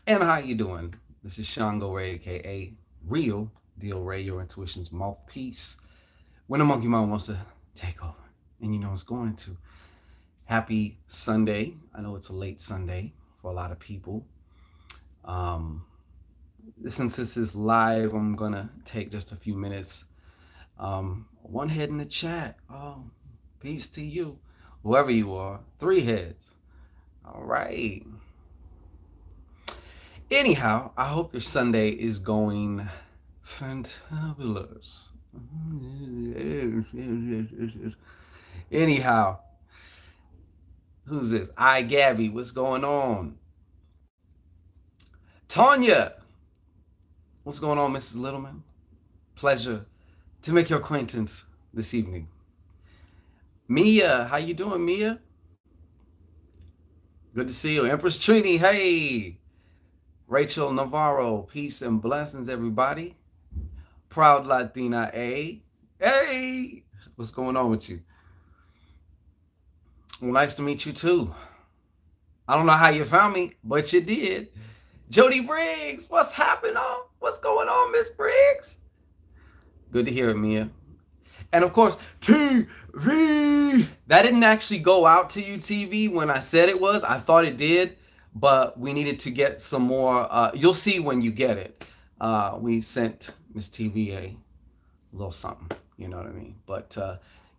And how you doing? This is ShanGO Ray, aka Real Deal Ray, your intuition's mouthpiece. When a monkey mind wants to take over, and you know it's going to. Happy Sunday. I know it's a late Sunday for a lot of people. Um, since this is live, I'm gonna take just a few minutes. One head in the chat. Oh, peace to you, whoever you are. Three heads. All right. Anyhow, I hope your Sunday is going fantabulous. Anyhow, who's this? Gabby, what's going on? Tanya, what's going on, Mrs. Littleman? Pleasure to make your acquaintance this evening. Mia, how you doing, Mia? Good to see you. Empress Trini, hey. Rachel Navarro, peace and blessings, everybody. Proud Latina A. Hey, what's going on with you? Well, nice to meet you too. I don't know how you found me, but you did. Jody Briggs, what's happening? What's going on, Miss Briggs? Good to hear it, Mia. And of course, TV. That didn't actually go out to you, TV, when I said it was. I thought it did, but we needed to get some more. You'll see when you get it. We sent Miss TV a little something, you know what I mean? But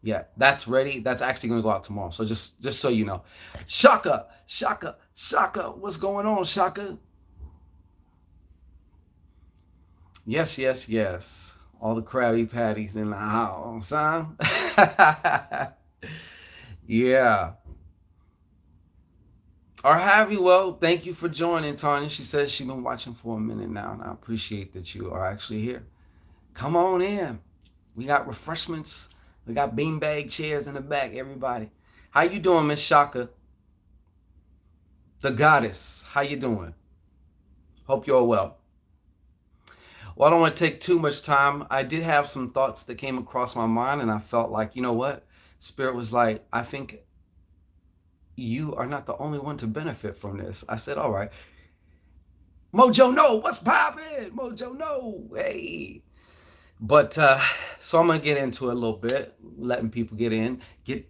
yeah, that's ready. That's actually going to go out tomorrow. So just so you know. Shaka, what's going on, Shaka? Yes. All the Krabby Patties in the house, huh? Yeah. Or have you? Well, thank you for joining, Tanya. She says she's been watching for a minute now, and I appreciate that you are actually here. Come on in. We got refreshments. We got beanbag chairs in the back, everybody. How you doing, Miss Shaka? The goddess. How you doing? Hope you're well. Well, I don't want to take too much time. I did have some thoughts that came across my mind, and I felt like, you know what? Spirit was like, I think you are not the only one to benefit from this. I said, all right. Mojo, no, what's poppin'? Mojo, no, hey. But so I'm gonna get into it a little bit, letting people get in, get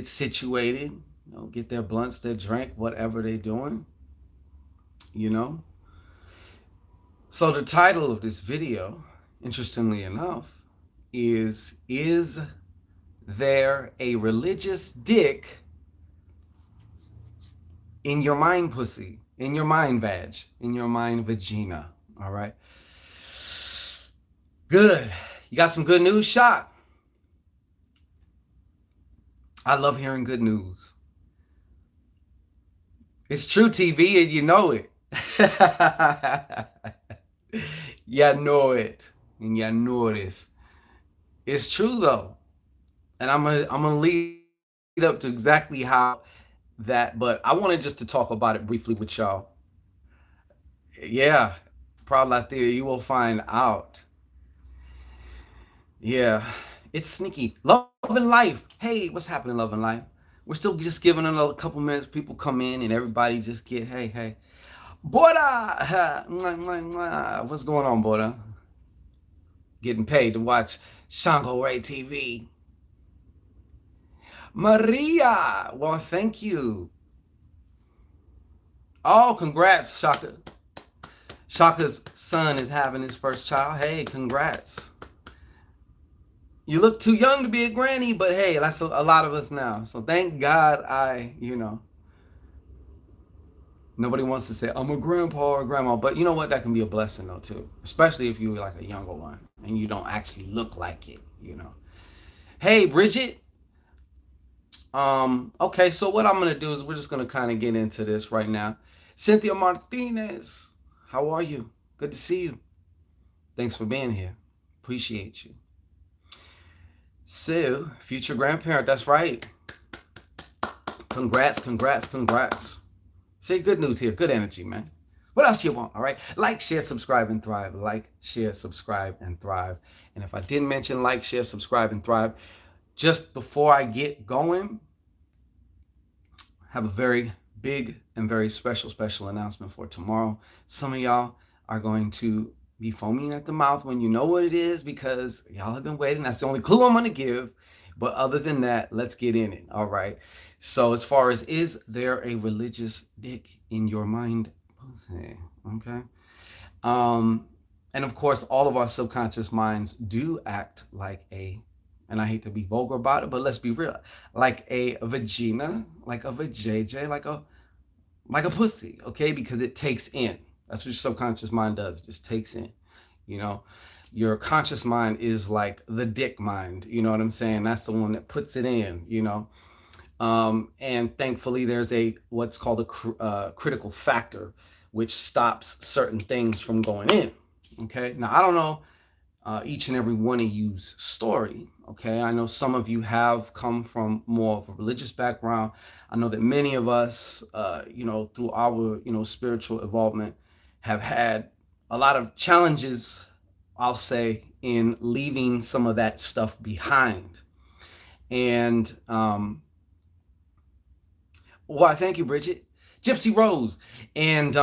situated, get their blunts, their drink, whatever they're doing, So the title of this video, interestingly enough, is there a religious dick in your mind pussy, in your mind vag, in your mind vagina? All right. Good. You got some good news, Shot? I love hearing good news. It's true, TV, and you know it. You know it, and you know this. It's true though, and I'm gonna lead up to exactly how that. But I wanted just to talk about it briefly with y'all. Yeah, probably out there you will find out. Yeah, it's sneaky. Love and life. Hey, what's happening, love and life? We're still just giving another couple minutes. People come in and everybody just get hey. Boda! What's going on, Boda? Getting paid to watch ShanGO Ray TV. Maria! Well, thank you. Oh, congrats, Shaka. Shaka's son is having his first child. Hey, congrats. You look too young to be a granny, but hey, that's a lot of us now. So thank God nobody wants to say, I'm a grandpa or a grandma. But you know what? That can be a blessing, though, too. Especially if you're like a younger one and you don't actually look like it, Hey, Bridget. Okay, so what I'm going to do is we're just going to kind of get into this right now. Cynthia Martinez, how are you? Good to see you. Thanks for being here. Appreciate you. So, future grandparent, that's right. Congrats. Say good news here. Good energy, man. What else you want, all right? Like, share, subscribe, and thrive. Like, share, subscribe, and thrive. And if I didn't mention like, share, subscribe, and thrive, just before I get going, have a very big and very special announcement for tomorrow. Some of y'all are going to be foaming at the mouth when you know what it is because y'all have been waiting. That's the only clue I'm going to give. But other than that, let's get in it. All right. So as far as, is there a religious dick in your mind? Okay. And of course, all of our subconscious minds do act like a, and I hate to be vulgar about it, but let's be real, like a vagina, like a vajayjay, like a pussy, okay? Because it takes in. That's what your subconscious mind does. It just takes in, you know? Your conscious mind is like the dick mind, you know what I'm saying? That's the one that puts it in, you know? And thankfully, there's what's called a critical factor, which stops certain things from going in. Okay. Now, I don't know each and every one of you's story. Okay. I know some of you have come from more of a religious background. I know that many of us, through our, spiritual involvement, have had a lot of challenges, I'll say, in leaving some of that stuff behind. And, why, thank you, Bridget. Gypsy Rose. And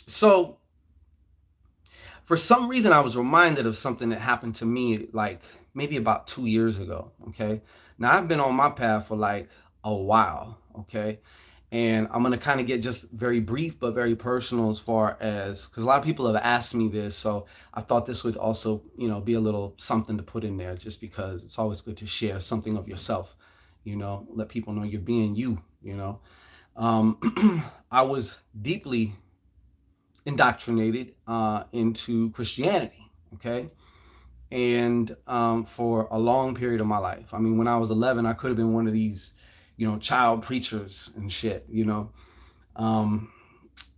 so for some reason, I was reminded of something that happened to me like maybe about 2 years ago. Okay. Now I've been on my path for like a while. Okay. And I'm going to kind of get just very brief, but very personal as far as, because a lot of people have asked me this. So I thought this would also, be a little something to put in there, just because it's always good to share something of yourself, let people know you're being you, I was deeply indoctrinated into Christianity, okay? And for a long period of my life. I mean, when I was 11, I could have been one of these, child preachers and shit,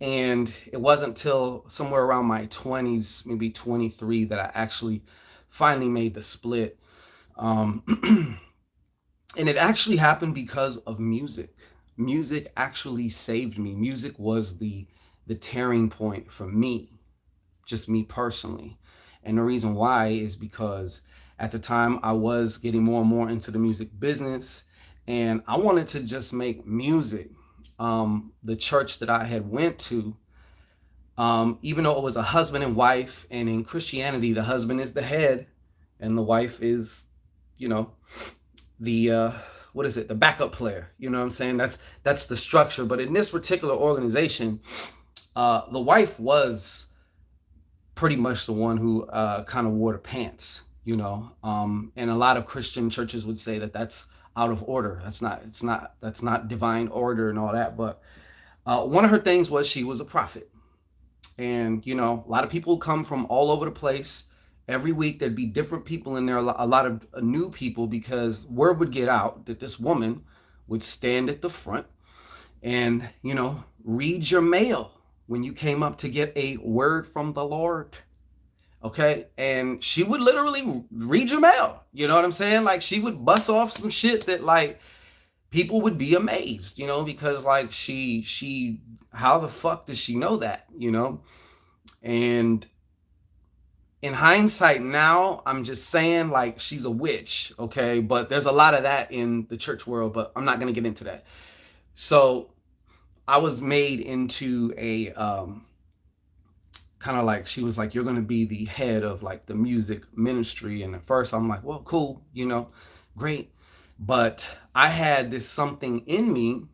and it wasn't till somewhere around my 20s, maybe 23, that I actually finally made the split. And it actually happened because of music. Music actually saved me. Music was the tearing point for me, just me personally. And the reason why is because at the time I was getting more and more into the music business, and I wanted to just make music. The church that I had went to, even though it was a husband and wife, and in Christianity, the husband is the head and the wife is, the the backup player. You know what I'm saying? That's the structure. But in this particular organization, the wife was pretty much the one who kind of wore the pants, and a lot of Christian churches would say that that's out of order. That's not divine order and all that. But one of her things was she was a prophet. And, a lot of people come from all over the place. Every week there'd be different people in there, a lot of new people, because word would get out that this woman would stand at the front and, read your mail when you came up to get a word from the Lord. Okay. And she would literally read your mail. You know what I'm saying? Like, she would bust off some shit that like people would be amazed, because like she, how the fuck does she know that, And in hindsight now, I'm just saying like she's a witch, okay? But there's a lot of that in the church world, but I'm not going to get into that. So I was made into a kind of like, she was like, you're going to be the head of like the music ministry. And at first I'm like, well, cool, great. But I had this something in me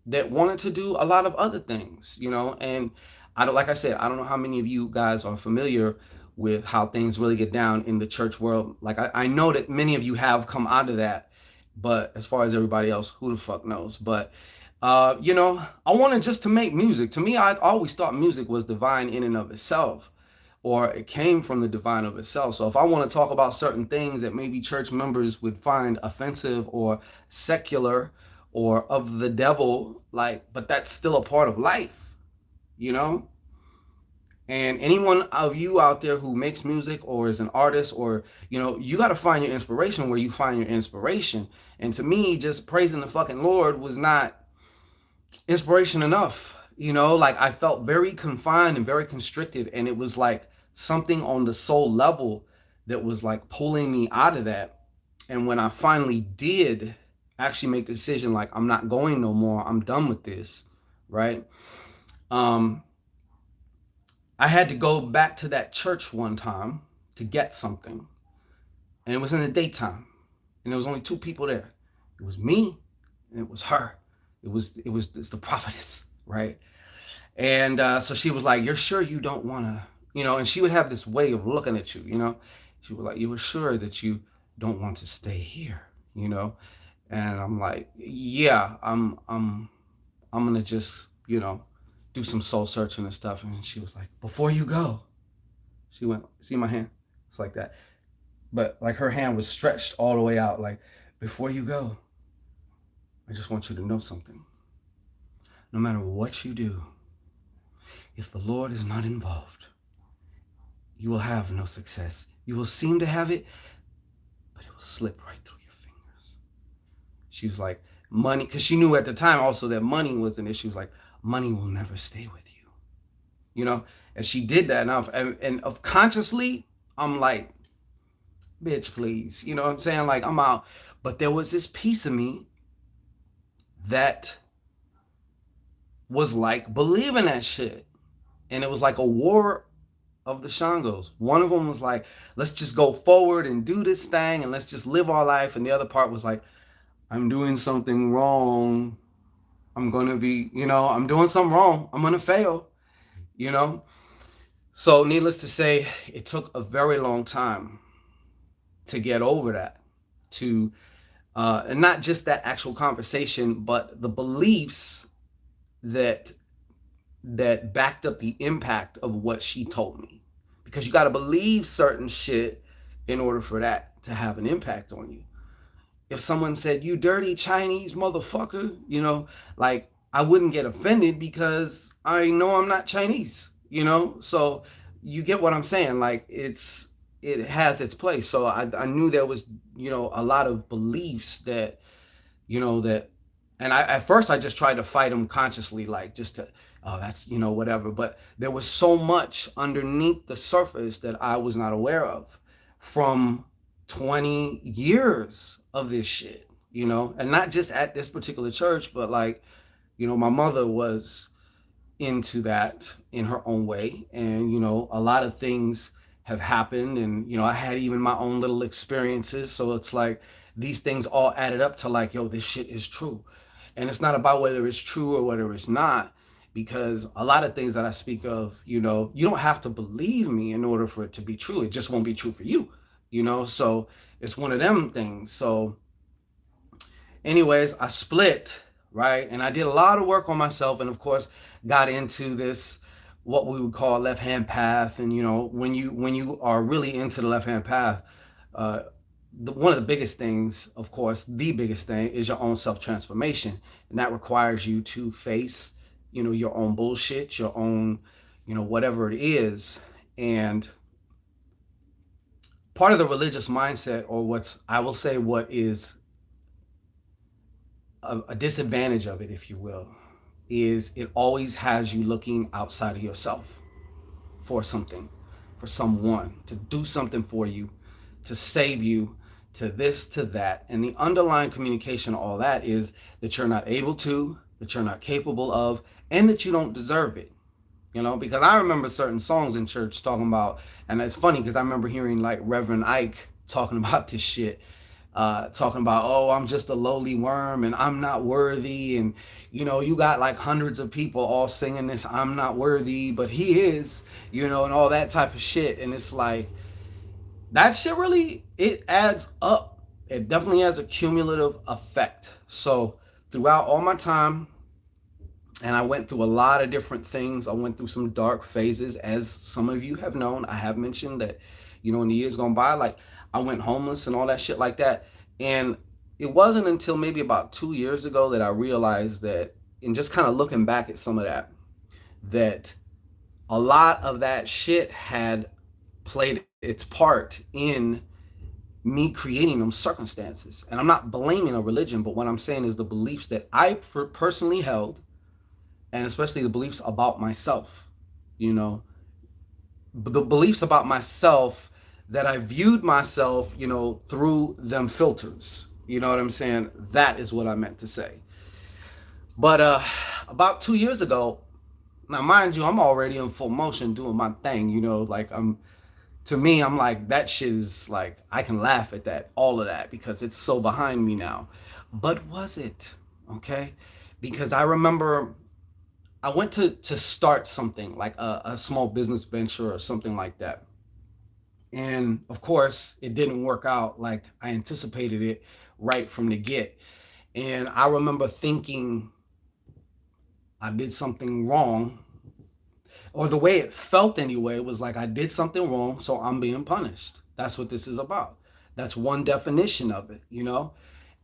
that wanted to do a lot of other things, and like I said, I don't know how many of you guys are familiar with how things really get down in the church world. Like, I know that many of you have come out of that, but as far as everybody else, who the fuck knows? But, I wanted just to make music. To me, I always thought music was divine in and of itself, or it came from the divine of itself. So if I want to talk about certain things that maybe church members would find offensive or secular or of the devil, but that's still a part of life, And anyone of you out there who makes music or is an artist, or, you got to find your inspiration where you find your inspiration. And to me, just praising the fucking Lord was not inspiration enough. Like, I felt very confined and very constricted. And it was like something on the soul level that was like pulling me out of that. And when I finally did, actually make the decision like, I'm not going no more. I'm done with this, right? I had to go back to that church one time to get something, and it was in the daytime, and there was only two people there. It was me, and it was her. It's the prophetess, right? And so she was like, "You're sure you don't want to, you know?" And she would have this way of looking at you, you know. She was like, "You were sure that you don't want to stay here, you know?" And I'm like, "Yeah, I'm gonna just, you know, do some soul searching and stuff." And she was like, "Before you go," she went, "See my hand? It's like that." But like her hand was stretched all the way out, like, "Before you go, I just want you to know something. No matter what you do, if the Lord is not involved, you will have no success. You will seem to have it, but it will slip right through your fingers." She was like, "Money," because she knew at the time also that money was an issue. She was like, "Money will never stay with you," you know. And she did that enough, and of consciously, I'm like, "Bitch, please," you know what I'm saying? Like, I'm out. But there was this piece of me that was like believing that shit, and it was like a war of the ShanGOs. One of them was like, "Let's just go forward and do this thing, and let's just live our life," and the other part was like, "I'm doing something wrong. I'm gonna be, you know, I'm doing something wrong. I'm gonna fail," you know. So needless to say, it took a very long time to get over that, to and not just that actual conversation, but the beliefs that backed up the impact of what she told me. Because you got to believe certain shit in order for that to have an impact on you. If someone said, "You dirty Chinese motherfucker," you know, like, I wouldn't get offended because I know I'm not Chinese, you know? So you get what I'm saying? Like, it has its place. So I knew there was, you know, a lot of beliefs that, you know, that, and I, at first I just tried to fight them consciously, like, just to, oh, that's, you know, whatever. But there was so much underneath the surface that I was not aware of from 20 years of this shit, you know, and not just at this particular church, but like, you know, my mother was into that in her own way. And, you know, a lot of things have happened, and, you know, I had even my own little experiences. So it's like these things all added up to like, yo, this shit is true. And it's not about whether it's true or whether it's not, because a lot of things that I speak of, you know, you don't have to believe me in order for it to be true. It just won't be true for you, you know? So it's one of them things. So anyways, I split, right? And I did a lot of work on myself, and of course got into this, what we would call left hand path. And, you know, when you are really into the left hand path, one of the biggest things, of course, the biggest thing is your own self transformation. And that requires you to face, you know, your own bullshit, your own, you know, whatever it is. And part of the religious mindset, or what's, I will say, what is a disadvantage of it, if you will, is it always has you looking outside of yourself for something, for someone to do something for you, to save you, to this, to that. And the underlying communication of all that is that you're not able to, that you're not capable of, and that you don't deserve it. You know, because I remember certain songs in church talking about, and it's funny because I remember hearing like Reverend Ike talking about this shit, talking about, "Oh, I'm just a lowly worm and I'm not worthy." And, you know, you got like hundreds of people all singing this, "I'm not worthy, but he is," you know, and all that type of shit. And it's like, that shit really, it adds up. It definitely has a cumulative effect. So throughout all my time, and I went through a lot of different things. I went through some dark phases, as some of you have known. I have mentioned that, you know, in the years gone by, like, I went homeless and all that shit like that. And it wasn't until maybe about 2 years ago that I realized that, and just kind of looking back at some of that, that a lot of that shit had played its part in me creating them circumstances. And I'm not blaming a religion, but what I'm saying is the beliefs that I personally held, and especially the beliefs about myself, you know, the beliefs about myself that I viewed myself, you know, through them filters, You know what I'm saying? That is what I meant to say. But about 2 years ago, now mind you, I'm already in full motion doing my thing. Like to me, I'm like, that shit is like, I can laugh at that, all of that, because it's so behind me now. But was it? Okay. Because I remember I went to start something like a small business venture or something like that. And of course, it didn't work out like I anticipated it right from the get. And I remember thinking I did something wrong, or the way it felt anyway was like I did something wrong, so I'm being punished. That's what this is about. That's one definition of it.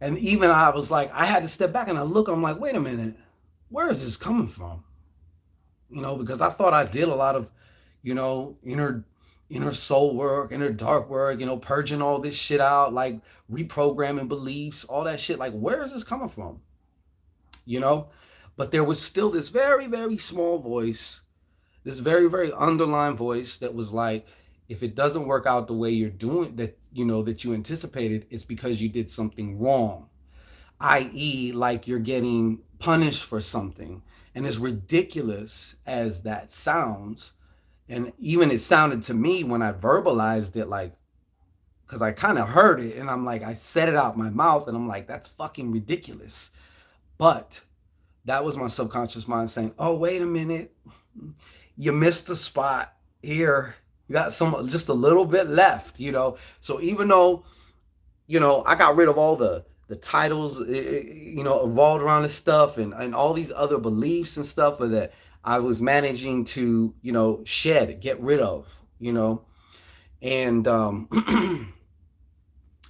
And even I was like, I had to step back and I look, I'm like, wait a minute, where is this coming from? Because I thought I did a lot of, inner soul work, inner dark work, purging all this shit out, like reprogramming beliefs, all that shit. Like, where is this coming from? You know? But there was still this very, very small voice, this very, very underlying voice that was like, if it doesn't work out the way you're doing that, that you anticipated, it's because you did something wrong, i.e., like you're getting punished for something. And as ridiculous as that sounds, and even it sounded to me when I verbalized it, like, because I kind of heard it and I'm like, I said it out my mouth and I'm like, that's fucking ridiculous. But that was my subconscious mind saying, oh, wait a minute, you missed a spot here. You got just a little bit left. So even though, I got rid of all the titles, evolved around this stuff and all these other beliefs and stuff that I was managing to, get rid of. And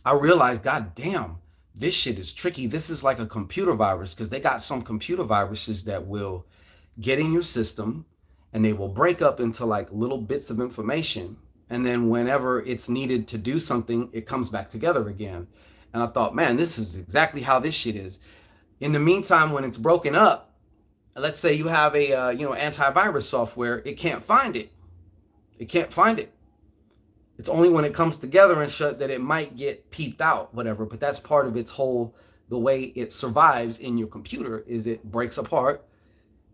I realized, God damn, this shit is tricky. This is like a computer virus, because they got some computer viruses that will get in your system and they will break up into like little bits of information. And then whenever it's needed to do something, it comes back together again. And I thought, man, this is exactly how this shit is. In the meantime, when it's broken up, let's say you have a antivirus software, it can't find it. It can't find it. It's only when it comes together and shut that it might get peeped out, whatever. But that's part of its whole, the way it survives in your computer is it breaks apart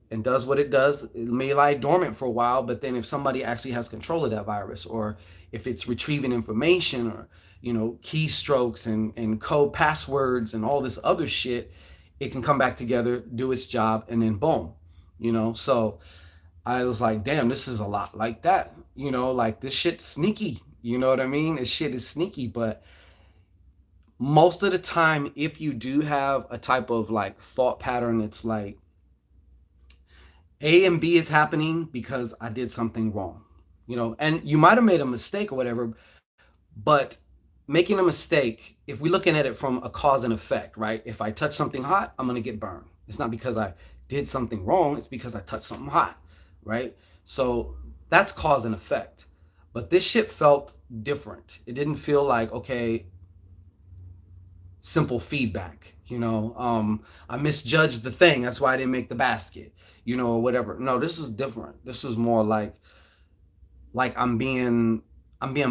and does what it does. It may lie dormant for a while, but then if somebody actually has control of that virus, or if it's retrieving information, or keystrokes and code passwords and all this other shit, it can come back together, do its job, and then boom. So I was like, damn, this is a lot like that. Like this shit's sneaky. You know what I mean? This shit is sneaky. But most of the time, if you do have a type of like thought pattern, it's like A and B is happening because I did something wrong. And you might have made a mistake or whatever, but making a mistake, if we're looking at it from a cause and effect, right? If I touch something hot, I'm going to get burned. It's not because I did something wrong. It's because I touched something hot, right? So that's cause and effect. But this shit felt different. It didn't feel like, okay, simple feedback, I misjudged the thing. That's why I didn't make the basket, or whatever. No, this was different. This was more like I'm being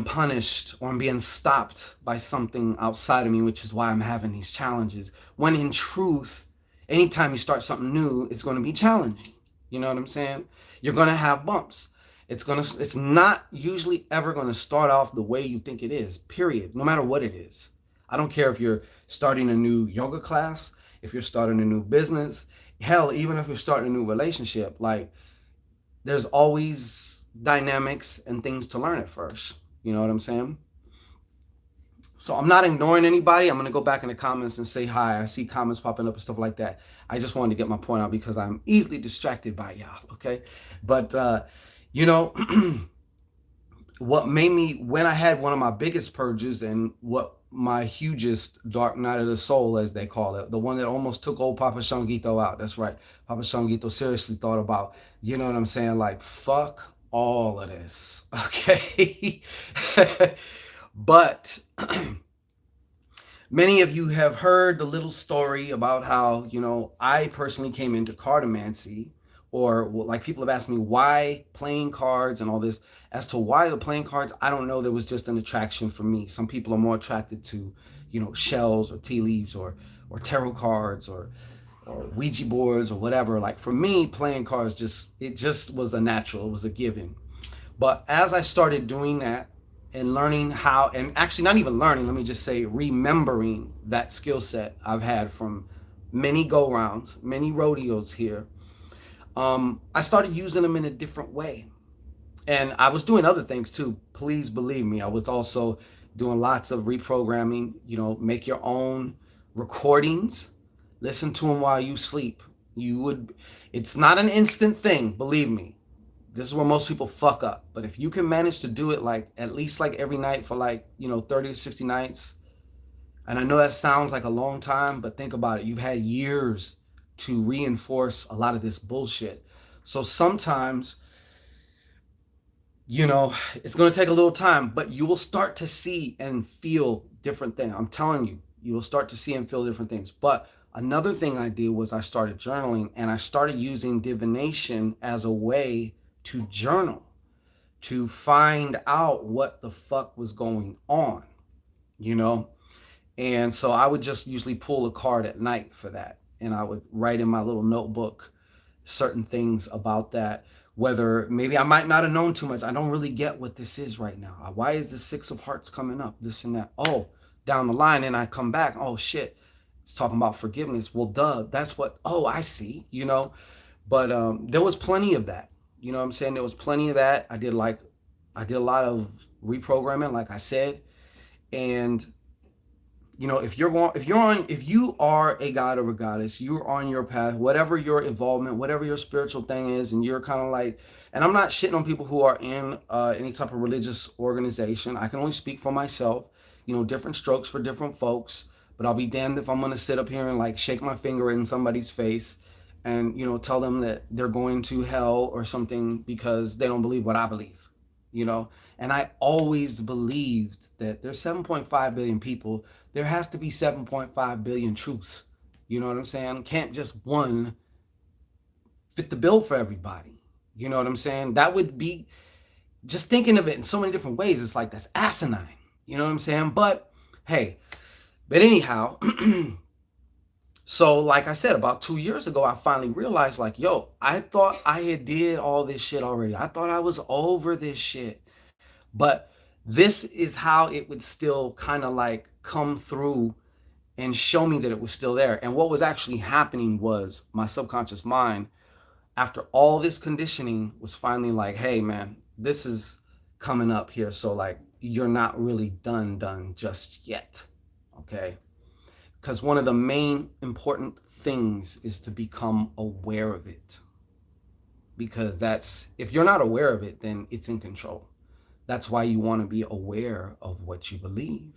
punished, or I'm being stopped by something outside of me, which is why I'm having these challenges. When in truth, anytime you start something new, it's going to be challenging. You know what I'm saying? You're going to have bumps. It's not usually ever going to start off the way you think it is, period. No matter what it is. I don't care if you're starting a new yoga class, if you're starting a new business, hell, even if you're starting a new relationship, like there's always dynamics and things to learn at first. You know what I'm saying? So I'm not ignoring anybody. I'm going to go back in the comments and say hi. I see comments popping up and stuff like that. I just wanted to get my point out because I'm easily distracted by y'all, okay? But, what made me, when I had one of my biggest purges and what my hugest dark night of the soul, as they call it, the one that almost took old Papa ShanGO out. That's right. Papa ShanGO seriously thought about, you know what I'm saying? Like, fuck all of this, okay? But many of you have heard the little story about how, I personally came into cartomancy, or like people have asked me why playing cards and all this. As to why the playing cards, I don't know. There was just an attraction for me. Some people are more attracted to, shells or tea leaves or tarot cards or Ouija boards or whatever. Like for me, playing cards just was a natural, it was a given. But as I started doing that and learning how, and actually not even learning, let me just say remembering that skill set I've had from many go rounds, many rodeos here, I started using them in a different way. And I was doing other things too. Please believe me. I was also doing lots of reprogramming, make your own recordings, listen to them while you sleep. It's not an instant thing, believe me. This is where most people fuck up. But if you can manage to do it like at least like every night for like, 30 to 60 nights, and I know that sounds like a long time, but think about it. You've had years to reinforce a lot of this bullshit. So sometimes, it's going to take a little time, but you will start to see and feel different things. I'm telling you, you will start to see and feel different things. But another thing I did was I started journaling, and I started using divination as a way to journal, to find out what the fuck was going on, And so I would just usually pull a card at night for that. And I would write in my little notebook certain things about that. Whether maybe I might not have known too much. I don't really get what this is right now. Why is the Six of Hearts coming up? This and that. Oh, down the line, and I come back. Oh, shit. It's talking about forgiveness. Well, duh. That's what, oh, I see, But there was plenty of that. You know what I'm saying? There was plenty of that. I did a lot of reprogramming, like I said. And if you are a god or a goddess, you're on your path, whatever your involvement, whatever your spiritual thing is, and you're kind of like, and I'm not shitting on people who are in any type of religious organization. I can only speak for myself, different strokes for different folks, but I'll be damned if I'm going to sit up here and like shake my finger in somebody's face and, tell them that they're going to hell or something because they don't believe what I believe, And I always believed that there's 7.5 billion people. There has to be 7.5 billion truths. You know what I'm saying? Can't just one fit the bill for everybody. You know what I'm saying? That would be, just thinking of it in so many different ways, it's like that's asinine. You know what I'm saying? But hey, but anyhow, so like I said, about 2 years ago, I finally realized like, yo, I thought I had did all this shit already. I thought I was over this shit. But this is how it would still kind of like come through and show me that it was still there. And what was actually happening was my subconscious mind, after all this conditioning, was finally like, hey man, this is coming up here. So like, you're not really done just yet. Okay. Because one of the main important things is to become aware of it. Because if you're not aware of it, then it's in control. That's why you want to be aware of what you believe,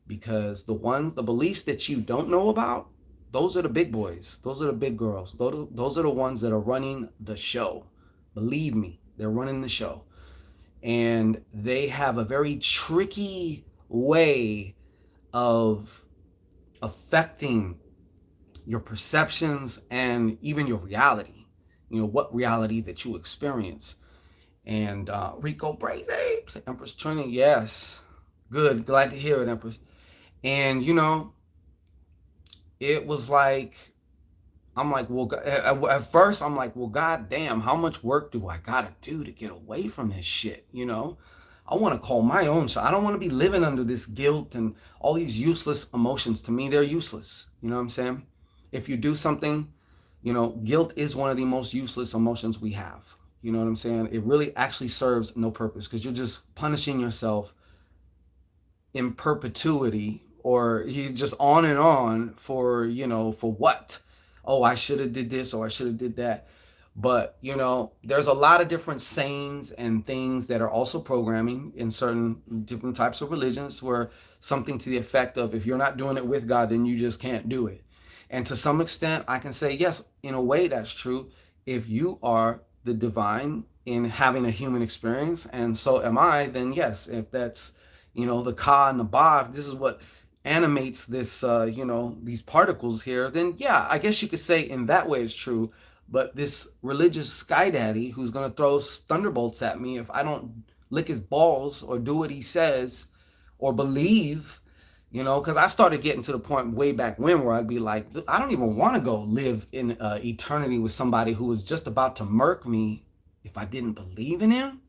because the beliefs that you don't know about, those are the big boys. Those are the big girls. Those are the ones that are running the show. Believe me, they're running the show. And they have a very tricky way of affecting your perceptions and even your reality, what reality that you experience. And Rico Brazy, Empress Trini, yes. Good, glad to hear it, Empress. And, it was like, I'm like, well, at first I'm like, well, goddamn, how much work do I gotta do to get away from this shit, I want to call my own shot. I don't want to be living under this guilt and all these useless emotions. To me, they're useless. You know what I'm saying? If you do something, guilt is one of the most useless emotions we have. You know what I'm saying? It really actually serves no purpose because you're just punishing yourself in perpetuity, or you just on and on for, for what? Oh, I should have did this, or I should have did that. But, there's a lot of different sayings and things that are also programming in certain different types of religions, where something to the effect of, if you're not doing it with God, then you just can't do it. And to some extent, I can say, yes, in a way that's true. If you are the divine in having a human experience, and so am I, then yes, if that's, the Ka and the Ba, this is what animates this, these particles here, then yeah, I guess you could say in that way it's true. But this religious sky daddy who's going to throw thunderbolts at me if I don't lick his balls or do what he says or believe, You know, because I started getting to the point way back when where I'd be like, I don't even want to go live in eternity with somebody who was just about to murk me if I didn't believe in him.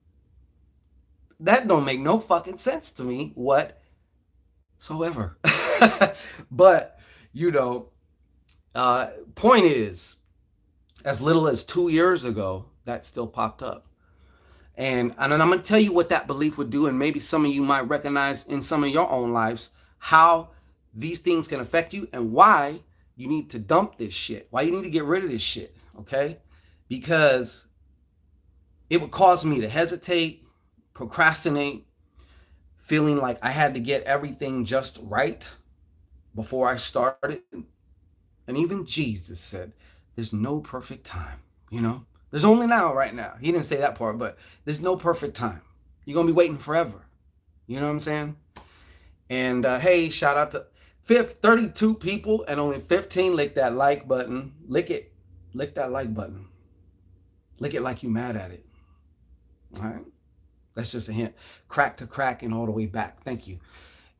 That don't make no fucking sense to me whatsoever. But, you know, point is, as little as 2 years ago, that still popped up. And then I'm going to tell you what that belief would do, and maybe some of you might recognize in some of your own lives how these things can affect you and why you need to dump this shit, why you need to get rid of this shit, okay? Because it would cause me to hesitate, procrastinate, feeling like I had to get everything just right before I started. And even Jesus said, there's no perfect time, you know? There's only now, right now. He didn't say that part, but there's no perfect time. You're going to be waiting forever. You know what I'm saying? And hey, shout out to 32 people and only 15 lick that like button. Lick it. Lick that like button. Lick it like you mad at it. All right? That's just a hint. Crack to crack and all the way back. Thank you.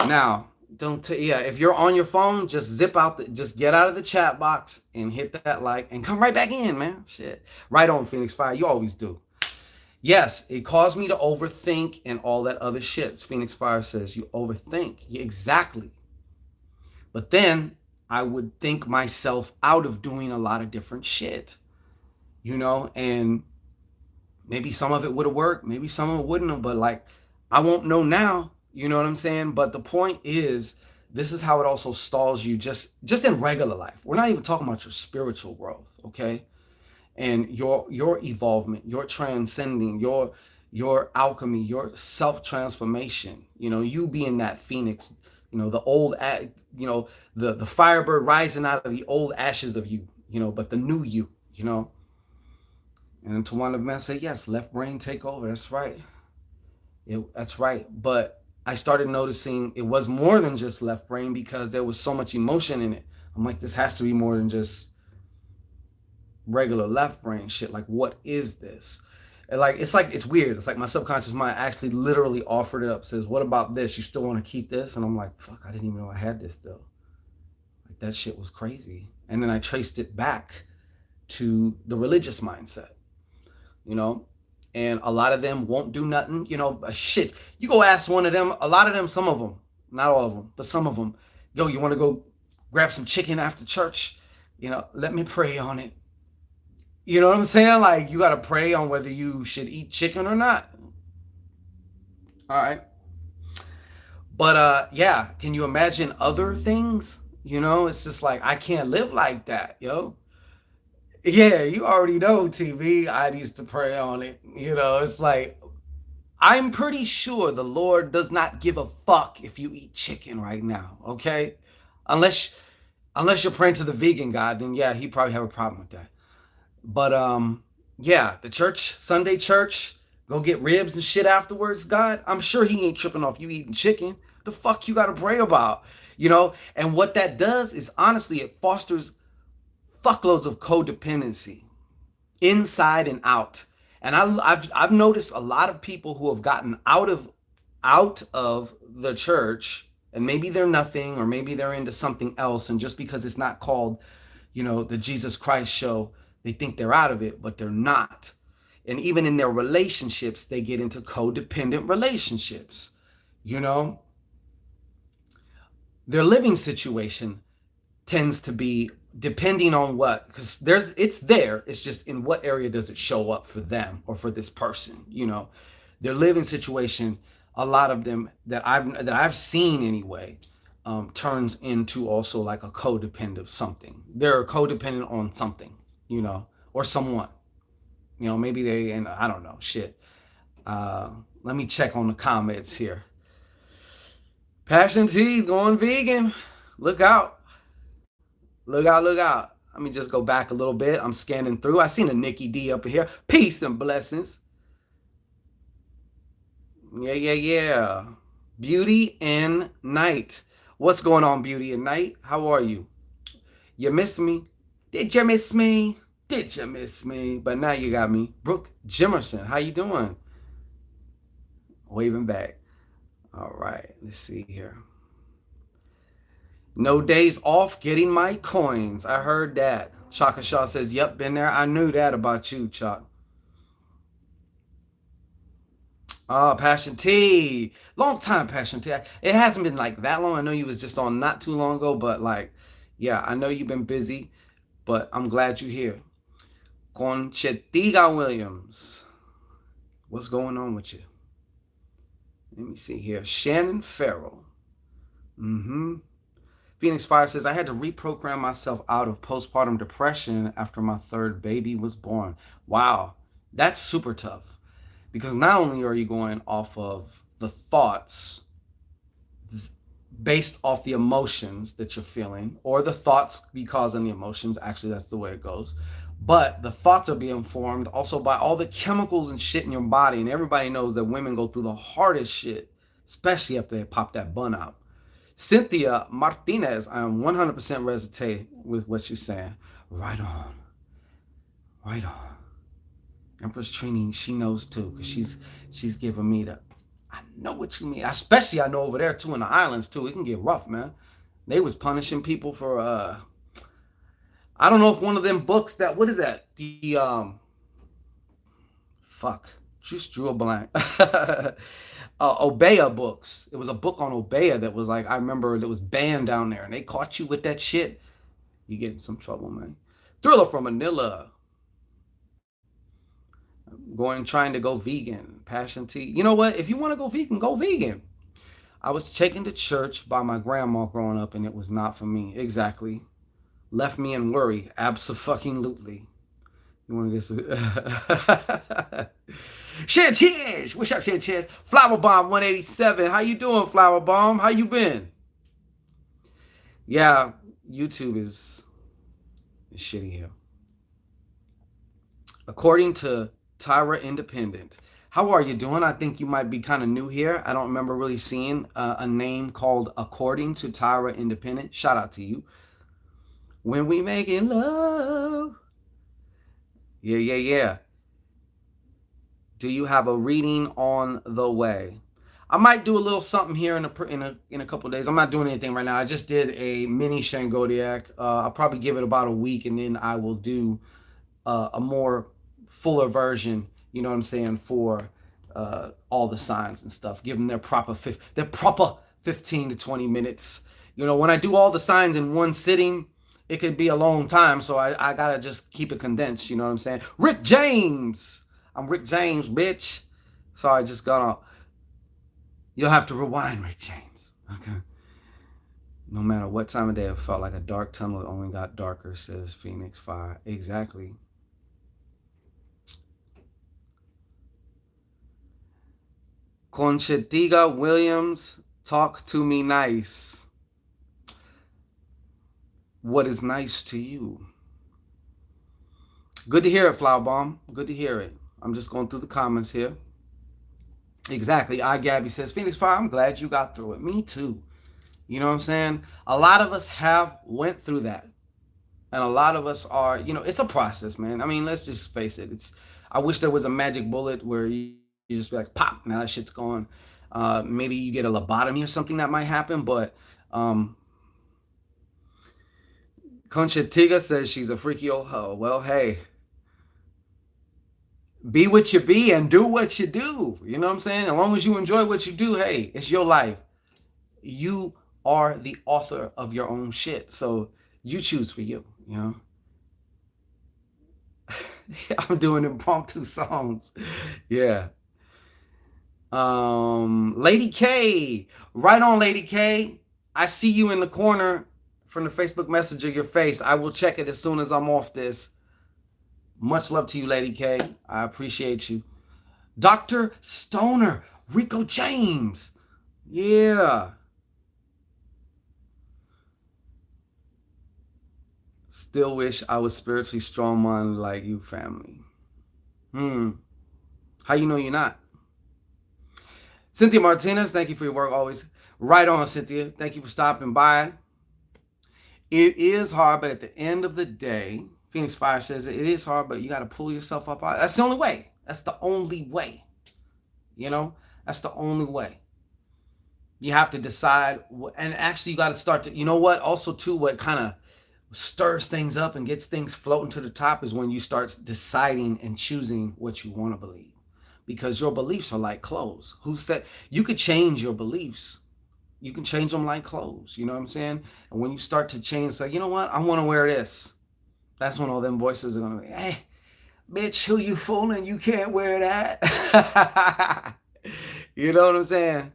Now, if you're on your phone, just just get out of the chat box and hit that like and come right back in, man. Shit. Right on, Phoenix Fire. You always do. Yes, it caused me to overthink and all that other shit. Phoenix Fire says you overthink. Yeah, exactly. But then I would think myself out of doing a lot of different shit, you know, and maybe some of it would have worked. Maybe some of it wouldn't have, but like, I won't know now. You know what I'm saying? But the point is, this is how it also stalls you just in regular life. We're not even talking about your spiritual growth, okay? And your evolvement, your transcending, your alchemy, your self-transformation. You know, you being that phoenix, you know, the old, you know, the firebird rising out of the old ashes of you, you know, but the new you, you know. And to one of men say, yes, left brain take over. That's right. That's right. But I started noticing it was more than just left brain because there was so much emotion in it. I'm like, this has to be more than just regular left brain shit. Like, what is this? And it's weird. It's like my subconscious mind actually literally offered it up, says, what about this? You still want to keep this? And I'm like, fuck, I didn't even know I had this though. Like, that shit was crazy. And then I traced it back to the religious mindset, you know? And a lot of them won't do nothing, you know, shit. You go ask one of them, a lot of them, some of them, not all of them, but some of them, yo, you want to go grab some chicken after church? You know, let me pray on it. You know what I'm saying? Like, you got to pray on whether you should eat chicken or not. All right. But yeah, can you imagine other things? You know, it's just like, I can't live like that, yo. Yeah, you already know, TV. I used to pray on it. You know, it's like, I'm pretty sure the Lord does not give a fuck if you eat chicken right now, okay? Unless you're praying to the vegan God, then yeah, he probably have a problem with that. But yeah, the church, Sunday church, go get ribs and shit afterwards, God, I'm sure he ain't tripping off you eating chicken. The fuck you gotta pray about, you know? And what that does is, honestly, it fosters fuckloads of codependency inside and out. And I've noticed a lot of people who have gotten out of the church, and maybe they're nothing, or maybe they're into something else, and just because it's not called, you know, the Jesus Christ show, they think they're out of it, but they're not. And even in their relationships, they get into codependent relationships, you know. Their living situation tends to be, depending on what, because it's there, it's just in what area does it show up for them or for this person, you know. Their living situation, a lot of them that I've seen anyway, turns into also like a codependent something. They're codependent on something, you know, or someone, you know, maybe they, and I don't know, shit. Let me check on the comments here. Passion T's going vegan. Look out. Look out, look out. Let me just go back a little bit. I'm scanning through. I seen a Nikki D up here. Peace and blessings. Yeah. Beauty and Night. What's going on, Beauty and Night? How are you? You miss me? Did you miss me? Did you miss me? But now you got me. Brooke Jimerson, how you doing? Waving back. All right, let's see here. No days off getting my coins. I heard that. Shaka Shaw says, yep, been there. I knew that about you, Chuck. Oh, Passion T. Long time, Passion T. It hasn't been like that long. I know you was just on not too long ago, but like, yeah, I know you've been busy, but I'm glad you're here. Conchetiga Williams. What's going on with you? Let me see here. Shannon Farrell. Phoenix Fire says, I had to reprogram myself out of postpartum depression after my third baby was born. Wow, that's super tough. Because not only are you going off of the thoughts based off the emotions that you're feeling, or the thoughts be causing the emotions, actually that's the way it goes, but the thoughts are being formed also by all the chemicals and shit in your body. And everybody knows that women go through the hardest shit, especially after they pop that bun out. Cynthia Martinez, I am 100% resonate with what you're saying. Right on. Right on. Empress Trini, she knows too, because she's giving me the, I know what you mean. Especially I know over there too in the islands too. It can get rough, man. They was punishing people for I don't know if one of them books that, what is that? The fuck. Just drew a blank. Obeah books. It was a book on Obeah that was like, I remember it was banned down there, and they caught you with that shit. You get in some trouble, man. Thriller from Manila. Trying to go vegan. Passion T. You know what? If you want to go vegan, go vegan. I was taken to church by my grandma growing up, and it was not for me. Exactly. Left me in worry. Abso-fucking-lutely. You want to get some... Shit, cheers! What's up, shit, cheers? Flower Bomb 187. How you doing, Flower Bomb? How you been? Yeah, YouTube is shitty here. According to Tyra Independent. How are you doing? I think you might be kind of new here. I don't remember really seeing a name called According to Tyra Independent. Shout out to you. When we making love. Yeah. Do you have a reading on the way? I might do a little something here in a couple of days. I'm not doing anything right now. I just did a mini ShanGO. I'll probably give it about a week, and then I will do a more fuller version, you know what I'm saying, for all the signs and stuff. Give them their proper 15 to 20 minutes. You know, when I do all the signs in one sitting, it could be a long time, so I gotta just keep it condensed, you know what I'm saying? Rick James! I'm Rick James, bitch. Sorry, just got off. You'll have to rewind, Rick James. Okay. No matter what time of day, it felt like a dark tunnel. It only got darker, says Phoenix Fire. Exactly. Conchetiga Williams, talk to me nice. What is nice to you? Good to hear it, Flower Bomb. Good to hear it. I'm just going through the comments here. Exactly. Gabby says, Phoenix Fire, I'm glad you got through it. Me too. You know what I'm saying? A lot of us have went through that. And a lot of us are, you know, it's a process, man. I mean, let's just face it. I wish there was a magic bullet where you just be like, pop, now that shit's gone. Maybe you get a lobotomy or something that might happen, but Conchetiga says she's a freaky old hoe. Well, hey, be what you be and do what you do. You know what I'm saying? As long as you enjoy what you do, hey, it's your life. You are the author of your own shit. So you choose for you, you know? I'm doing impromptu songs. Yeah. Lady K. Right on, Lady K. I see you in the corner from the Facebook Messenger, your face. I will check it as soon as I'm off this. Much love to you, Lady K. I appreciate you. Dr. Stoner, Rico James. Yeah. Still wish I was spiritually strong-minded like you, family. How you know you're not? Cynthia Martinez, thank you for your work always. Right on, Cynthia. Thank you for stopping by. It is hard, but at the end of the day, Phoenix Fire says it is hard, but you got to pull yourself up. That's the only way. That's the only way. You know? That's the only way. You have to decide, and actually you got to start to, you know what, also too, what kind of stirs things up and gets things floating to the top is when you start deciding and choosing what you want to believe. Because your beliefs are like clothes. Who said you could change your beliefs? You can change them like clothes. You know what I'm saying? And when you start to change, like, you know what? I want to wear this. That's when all them voices are going to be, hey, bitch, who you fooling? You can't wear that. You know what I'm saying?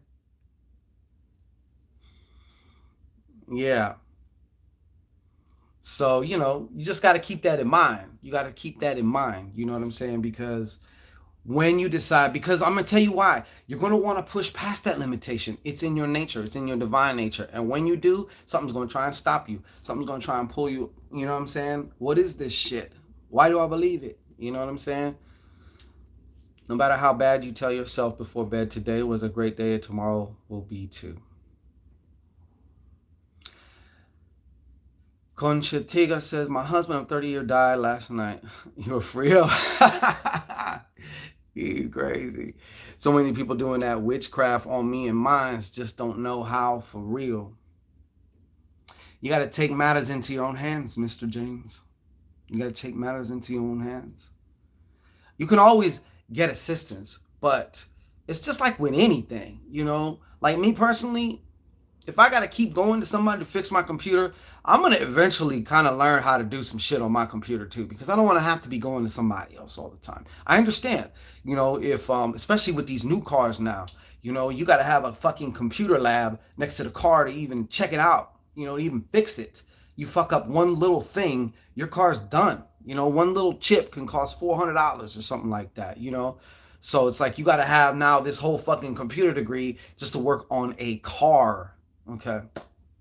Yeah. So, you just got to keep that in mind. You got to keep that in mind. You know what I'm saying? Because when you decide, because I'm going to tell you why, you're going to want to push past that limitation. It's in your nature, it's in your divine nature. And when you do, something's going to try and stop you. Something's going to try and pull you. You know what I'm saying? What is this shit? Why do I believe it? You know what I'm saying? No matter how bad you tell yourself before bed, today was a great day, tomorrow will be too. Conchatiga says, my husband of 30 years died last night. You're for real? You crazy. So many people doing that witchcraft on me and mines just don't know how, for real. You got to take matters into your own hands, Mr. James. You got to take matters into your own hands. You can always get assistance, but it's just like with anything, Like me personally, if I got to keep going to somebody to fix my computer, I'm going to eventually kind of learn how to do some shit on my computer too, because I don't want to have to be going to somebody else all the time. I understand, if, especially with these new cars now, you got to have a fucking computer lab next to the car to even check it out, to even fix it. You fuck up one little thing, your car's done. One little chip can cost $400 or something like that, So it's like you got to have now this whole fucking computer degree just to work on a car. Okay.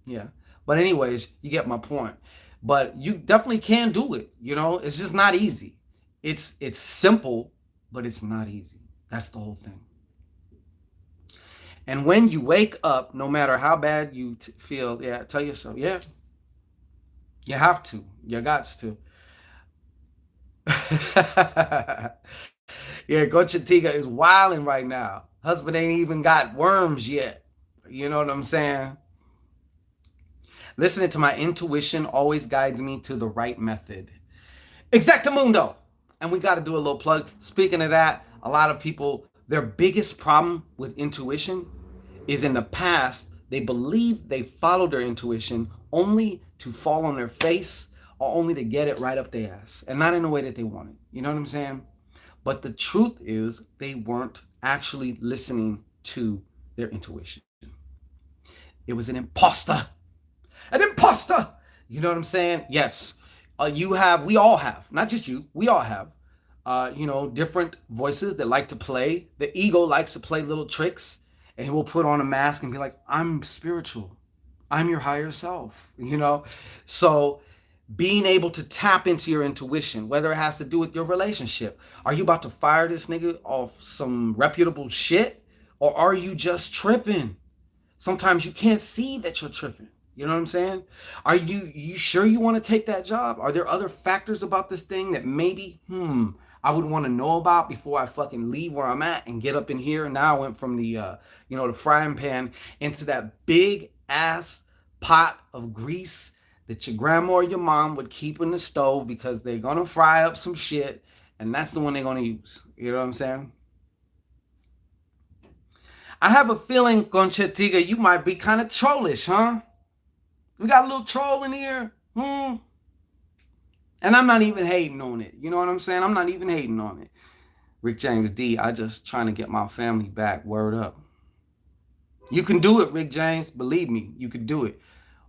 Yeah. But anyways, you get my point. But you definitely can do it. It's just not easy. It's simple, but it's not easy. That's the whole thing. And when you wake up, no matter how bad you feel, yeah, tell yourself, yeah, you have to. You got to. Yeah, Gochatiga is wilding right now. Husband ain't even got worms yet. You know what I'm saying? Listening to my intuition always guides me to the right method. Exactamundo! And we got to do a little plug. Speaking of that, a lot of people, their biggest problem with intuition is in the past, they believe they followed their intuition only to fall on their face or only to get it right up their ass and not in the way that they wanted. You know what I'm saying? But the truth is they weren't actually listening to their intuition. It was an imposter. An imposter. You know what I'm saying? Yes. We all have, not just you, we all have, different voices that like to play. The ego likes to play little tricks, and he will put on a mask and be like, I'm spiritual. I'm your higher self, So being able to tap into your intuition, whether it has to do with your relationship. Are you about to fire this nigga off some reputable shit? Or are you just tripping? Sometimes you can't see that you're tripping. You know what I'm saying? Are you sure you want to take that job? Are there other factors about this thing that maybe, I would want to know about before I fucking leave where I'm at and get up in here? And now I went from the, the frying pan into that big ass pot of grease that your grandma or your mom would keep in the stove because they're going to fry up some shit. And that's the one they're going to use. You know what I'm saying? I have a feeling, Conchetiga, you might be kind of trollish, huh? We got a little troll in here. And I'm not even hating on it. You know what I'm saying? I'm not even hating on it. Rick James D, I just trying to get my family back. Word up. You can do it, Rick James. Believe me, you could do it.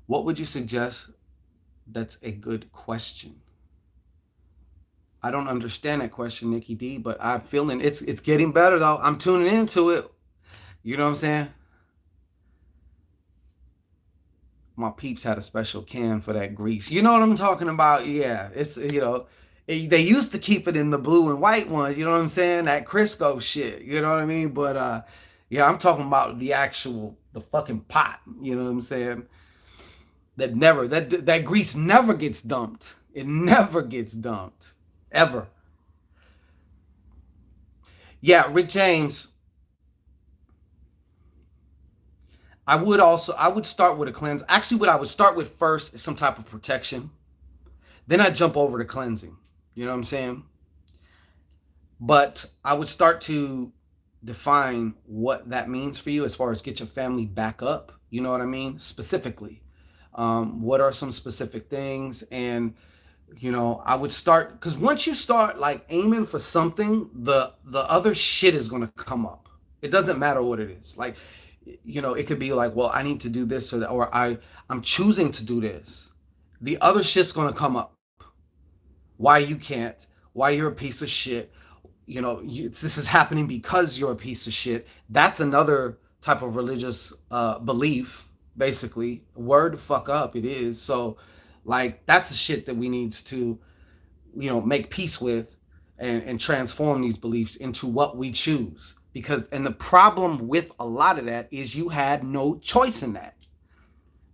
What would you suggest? That's a good question. I don't understand that question, Nikki D, but I'm feeling it's getting better though. I'm tuning into it. You know what I'm saying? My peeps had a special can for that grease. You know what I'm talking about? Yeah, it's, they used to keep it in the blue and white one. You know what I'm saying? That Crisco shit. You know what I mean? But, yeah, I'm talking about the fucking pot. You know what I'm saying? That grease never gets dumped. It never gets dumped. Ever. Yeah, Rick James. I would start with a cleanse. Actually, what I would start with first is some type of protection. Then I jump over to cleansing. You know what I'm saying? But I would start to define what that means for you as far as get your family back up. You know what I mean? Specifically, what are some specific things? And I would start, because once you start like aiming for something, the other shit is gonna come up. It doesn't matter what it is. Like, it could be like, well, I need to do this, or that, or I'm choosing to do this. The other shit's gonna come up. Why you can't? Why you're a piece of shit? This is happening because you're a piece of shit. That's another type of religious belief, basically. Word fuck up, it is. So, like, that's the shit that we need to, make peace with, and transform these beliefs into what we choose. And the problem with a lot of that is you had no choice in that.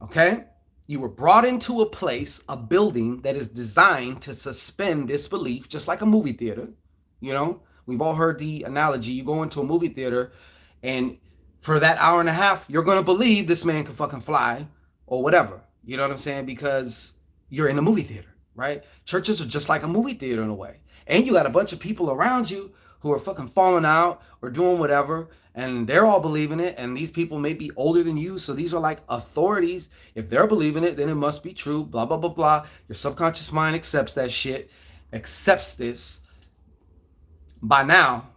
Okay? You were brought into a place, a building that is designed to suspend disbelief, just like a movie theater. We've all heard the analogy. You go into a movie theater, and for that hour and a half, you're going to believe this man can fucking fly or whatever. You know what I'm saying? Because you're in a movie theater, right? Churches are just like a movie theater in a way. And you got a bunch of people around you who are fucking falling out or doing whatever, and they're all believing it. And these people may be older than you, so these are like authorities. If they're believing it, then it must be true, blah, blah, blah, blah. Your subconscious mind accepts that shit, accepts this. By now,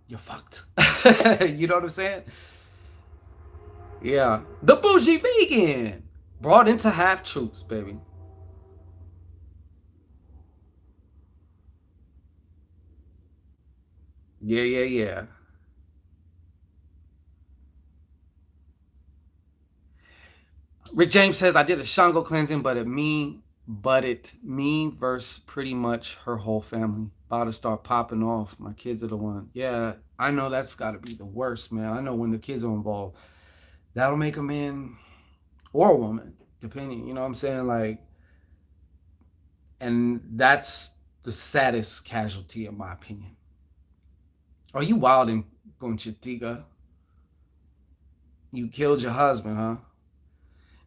you're fucked. You know what I'm saying? Yeah. The bougie vegan. Brought into half truths, baby. Yeah, yeah, yeah. Rick James says, I did a ShanGO cleansing, but it me versus pretty much her whole family. About to start popping off. My kids are the one. Yeah, I know that's got to be the worst, man. I know when the kids are involved, that'll make a man or a woman, depending. You know what I'm saying? Like, and that's the saddest casualty, in my opinion. Are you wilding, Conchitiga? You killed your husband, huh?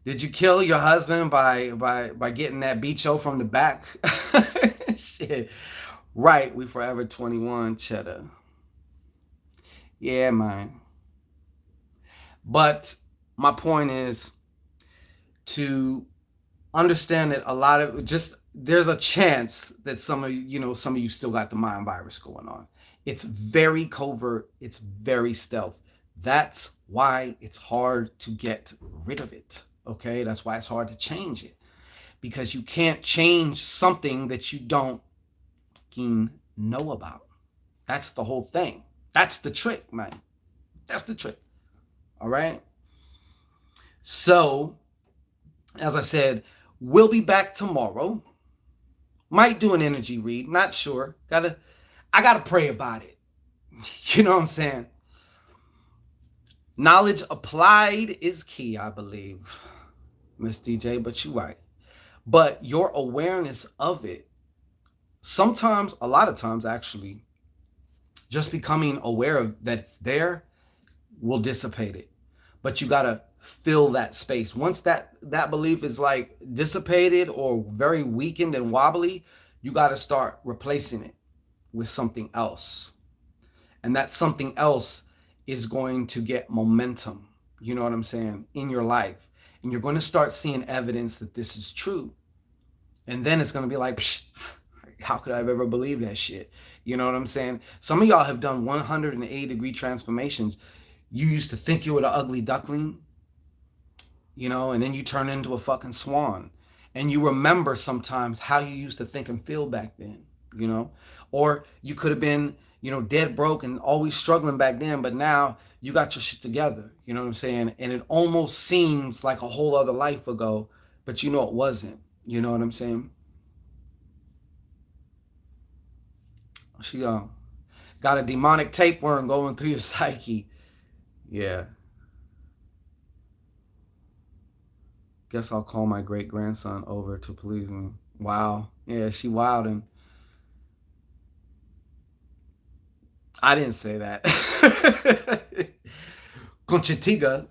Did you kill your husband by getting that bicho from the back? Shit. Right, we forever 21, cheddar. Yeah, man. But my point is to understand that a lot of just there's a chance that some of you still got the mind virus going on. It's very covert, it's very stealth. That's why it's hard to get rid of it. Okay? That's why it's hard to change it. Because you can't change something that you don't know about. That's the whole thing. That's the trick, man. That's the trick. All right? So, as I said, we'll be back tomorrow. Might do an energy read, not sure. I gotta pray about it. You know what I'm saying? Knowledge applied is key, I believe, Miss DJ, but you're right. But your awareness of it, sometimes, a lot of times actually, just becoming aware of that it's there will dissipate it. But you gotta fill that space. Once that belief is like dissipated or very weakened and wobbly, you gotta start replacing it with something else. And that something else is going to get momentum, you know what I'm saying, in your life. And you're going to start seeing evidence that this is true. And then it's going to be like, psh, how could I have ever believed that shit? You know what I'm saying? Some of y'all have done 180-degree transformations. You used to think you were the ugly duckling, and then you turn into a fucking swan. And you remember sometimes how you used to think and feel back then, Or you could have been, dead broke and always struggling back then, but now you got your shit together, you know what I'm saying? And it almost seems like a whole other life ago, but it wasn't, you know what I'm saying? She got a demonic tapeworm going through your psyche. Yeah. Guess I'll call my great-grandson over to please me. Wow. Yeah, she wildin'. I didn't say that. Conchitiga.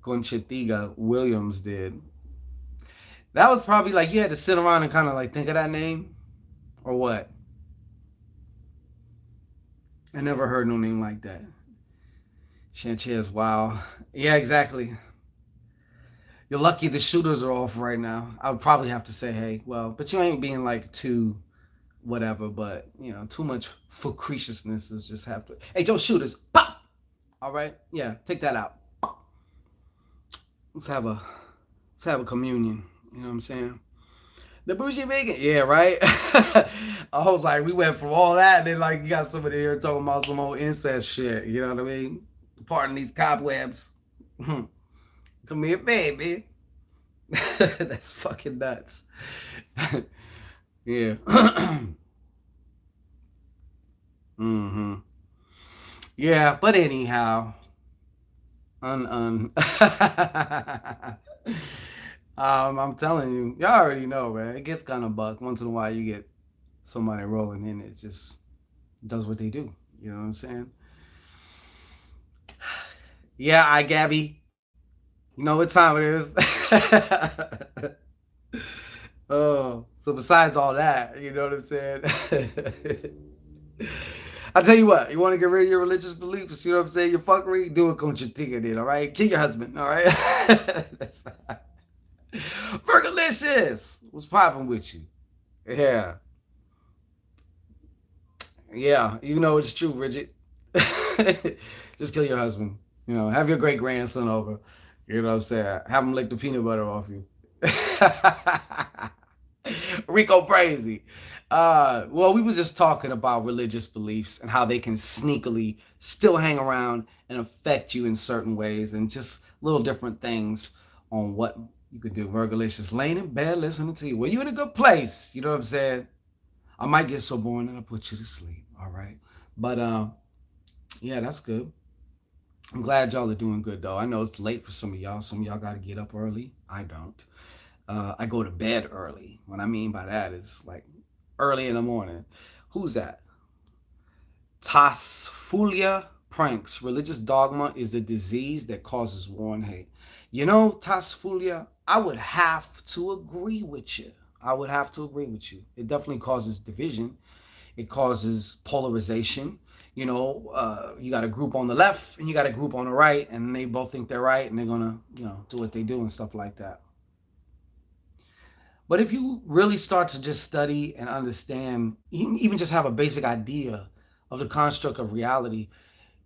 Inga Williams did. That was probably like you had to sit around and kind of like think of that name or what? I never heard no name like that. Sanchez, wow. Yeah, exactly. You're lucky the shooters are off right now. I would probably have to say, hey, well, but you ain't being like too whatever, but you know, too much facetiousness is just have to. Hey, Joe, shooters, pop. All right, yeah, take that out. Let's have a communion. You know what I'm saying? The bougie bacon, yeah, right. I was like, we went from all that, and then like you got somebody here talking about some old incest shit. You know what I mean? Pardon these cobwebs. Come here, baby. That's fucking nuts. Yeah. Mm-hmm. Yeah, but anyhow, un. I'm telling you, y'all already know, man. It gets kind of buck. Once in a while, you get somebody rolling in. It just does what they do. You know what I'm saying? Yeah, Gabby. You know what time it is. Oh, so besides all that, you know what I'm saying? I'll tell you what, you want to get rid of your religious beliefs, you know what I'm saying? Your fuckery, do it con your ticket in, all right? Kill your husband, all right? Burgalicious! What's popping with you? Yeah. Yeah, you know it's true, Bridget. Just kill your husband. You know, have your great grandson over. You know what I'm saying? Have him lick the peanut butter off you. Rico crazy. Well, we was just talking about religious beliefs and how they can sneakily still hang around and affect you in certain ways, and just little different things on what you could do. Virgilicious, laying in bed listening to you. Well, you in a good place. You know what I'm saying? I might get so boring that I put you to sleep. All right, but yeah, that's good. I'm glad y'all are doing good though. I know it's late for some of y'all. Some of y'all got to get up early. I don't. I go to bed early. What I mean by that is like early in the morning. Who's that? Tasfulia pranks. Religious dogma is a disease that causes war and hate. You know, Tasfulia, I would have to agree with you. I would have to agree with you. It definitely causes division. It causes polarization. You know, you got a group on the left and you got a group on the right, and they both think they're right, and they're gonna, you know, do what they do and stuff like that. But if you really start to just study and understand, even just have a basic idea of the construct of reality,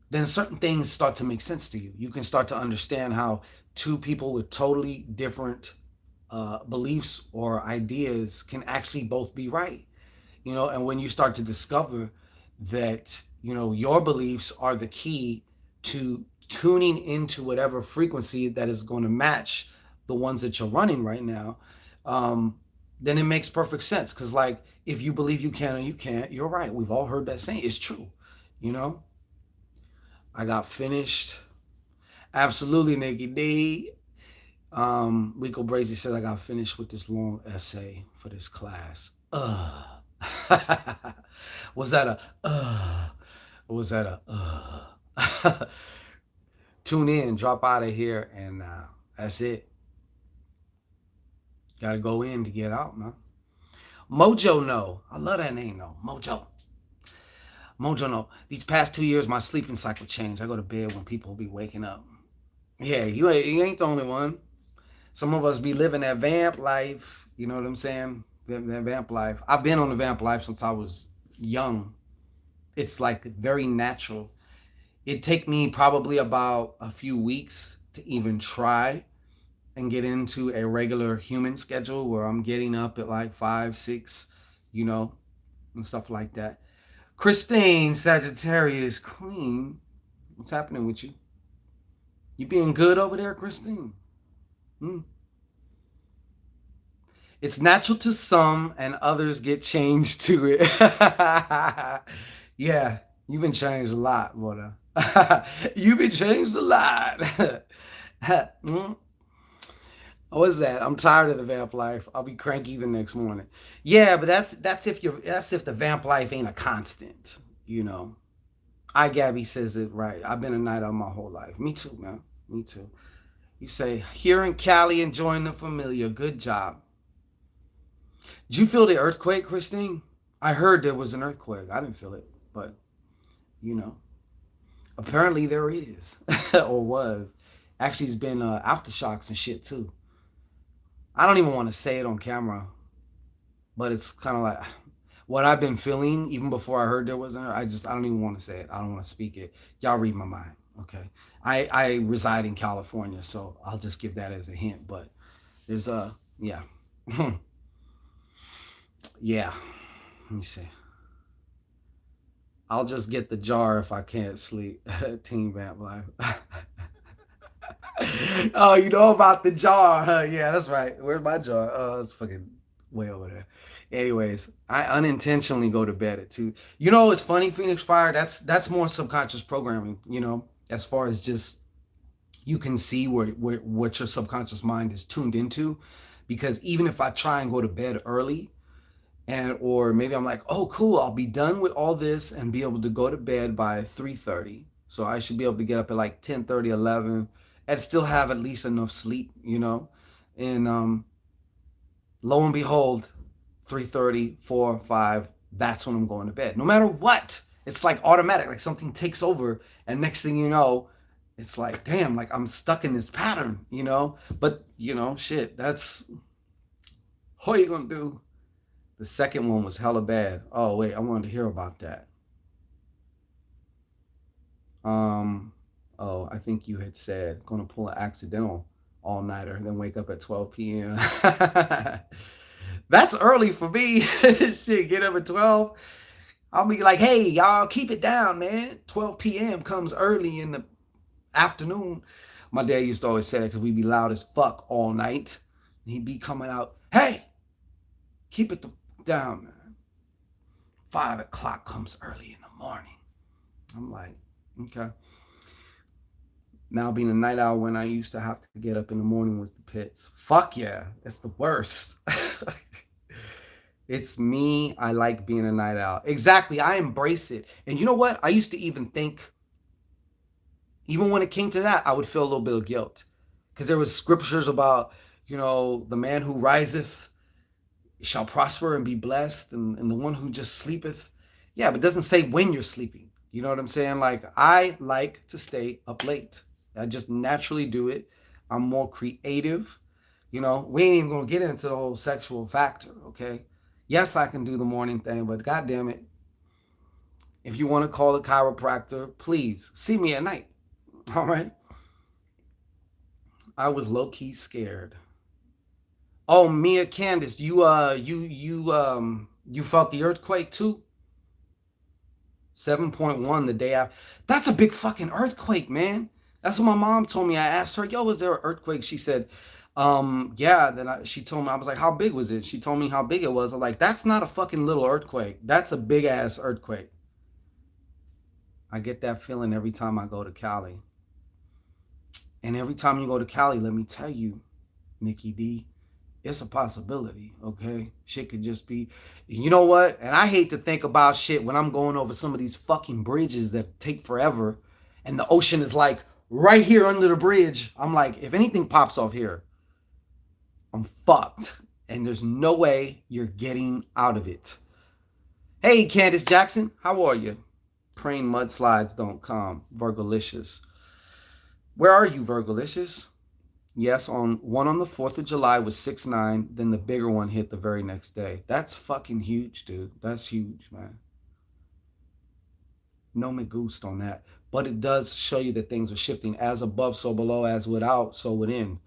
then certain things start to make sense to you. You can start to understand how two people with totally different beliefs or ideas can actually both be right. You know, and when you start to discover that, you know, your beliefs are the key to tuning into whatever frequency that is going to match the ones that you're running right now, um, then it makes perfect sense. Because, like, if you believe you can or you can't, you're right. We've all heard that saying. It's true. You know, I got finished. Absolutely, Nikki D. Rico Brazy says I got finished with this long essay for this class. Was that a or was that a tune in, drop out of here, and that's it. Gotta go in to get out, man. Mojo no. I love that name though. Mojo. Mojo no. These past 2 years my sleeping cycle changed. I go to bed when people be waking up. Yeah, you ain't the only one. Some of us be living that vamp life. You know what I'm saying? That vamp life. I've been on the vamp life since I was young. It's like very natural. It take me probably about a few weeks to even try and get into a regular human schedule where I'm getting up at like 5, 6, you know, and stuff like that. Christine, Sagittarius Queen, what's happening with you? You being good over there, Christine? Hmm. It's natural to some, and others get changed to it. Yeah, you've been changed a lot, brother. You've been changed a lot. Hmm? What's that? I'm tired of the vamp life. I'll be cranky the next morning. Yeah, but that's if the vamp life ain't a constant, you know. Gabby says it right. I've been a night owl my whole life. Me too, man. Me too. You say, here in Cali, enjoying the familiar. Good job. Did you feel the earthquake, Christine? I heard there was an earthquake. I didn't feel it, but you know, apparently there is or was. Actually, it's been aftershocks and shit too. I don't even want to say it on camera, but it's kind of like what I've been feeling even before I heard there was an. I don't even want to say it. I don't want to speak it. Y'all read my mind, okay? I reside in California, so I'll just give that as a hint. But there's a yeah, yeah. Let me see. I'll just get the jar if I can't sleep. Team Vamp Life. Oh, you know about the jar, huh? Yeah, that's right. Where's my jar? Oh, it's fucking way over there. Anyways, I unintentionally go to bed at 2. You know, it's funny, Phoenix Fire. That's more subconscious programming. You know, as far as just you can see where what your subconscious mind is tuned into, because even if I try and go to bed early, and or maybe I'm like, oh cool, I'll be done with all this and be able to go to bed by 3:30. So I should be able to get up at like 10:30, 11, and still have at least enough sleep, you know. And lo and behold, 3:30, 4, 5, that's when I'm going to bed. No matter what, it's like automatic, like something takes over, and next thing you know, it's like, damn, like I'm stuck in this pattern, you know. But you know, shit, that's what are you gonna do? The second one was hella bad. Oh wait, I wanted to hear about that. Um, oh, I think you had said gonna pull an accidental all nighter, then wake up at 12 p.m. That's early for me. Shit, get up at 12. I'll be like, hey, y'all, keep it down, man. 12 p.m. comes early in the afternoon. My dad used to always say that because we'd be loud as fuck all night. And he'd be coming out, hey, keep it down, man. 5 o'clock comes early in the morning. I'm like, okay. Now being a night owl when I used to have to get up in the morning was the pits. Fuck yeah, it's the worst. It's me. I like being a night owl. Exactly. I embrace it. And you know what? I used to even think, even when it came to that, I would feel a little bit of guilt. Because there was scriptures about, you know, the man who riseth shall prosper and be blessed, and the one who just sleepeth. Yeah, but it doesn't say when you're sleeping. You know what I'm saying? Like, I like to stay up late. I just naturally do it. I'm more creative. You know, we ain't even gonna get into the whole sexual factor, okay? Yes, I can do the morning thing, but god damn it, if you want to call a chiropractor, please see me at night. All right. I was low key scared. Oh, Mia Candace, you felt the earthquake too? 7.1 the day after. That's a big fucking earthquake, man. That's what my mom told me. I asked her, yo, was there an earthquake? She said, yeah. She told me, I was like, how big was it? She told me how big it was. I'm like, that's not a fucking little earthquake. That's a big ass earthquake. I get that feeling every time I go to Cali. And every time you go to Cali, let me tell you, Nikki D, it's a possibility, okay? Shit could just be, you know what? And I hate to think about shit when I'm going over some of these fucking bridges that take forever and the ocean is like right here under the bridge. I'm like, if anything pops off here, I'm fucked. And there's no way you're getting out of it. Hey, Candace Jackson, how are you? Praying mudslides don't come. Virgolicious. Where are you, Virgolicious? Yes, on the 4th of July was 6.9. Then the bigger one hit the very next day. That's fucking huge, dude. That's huge, man. No me gusta on that. But it does show you that things are shifting. As above, so below. As without, so within.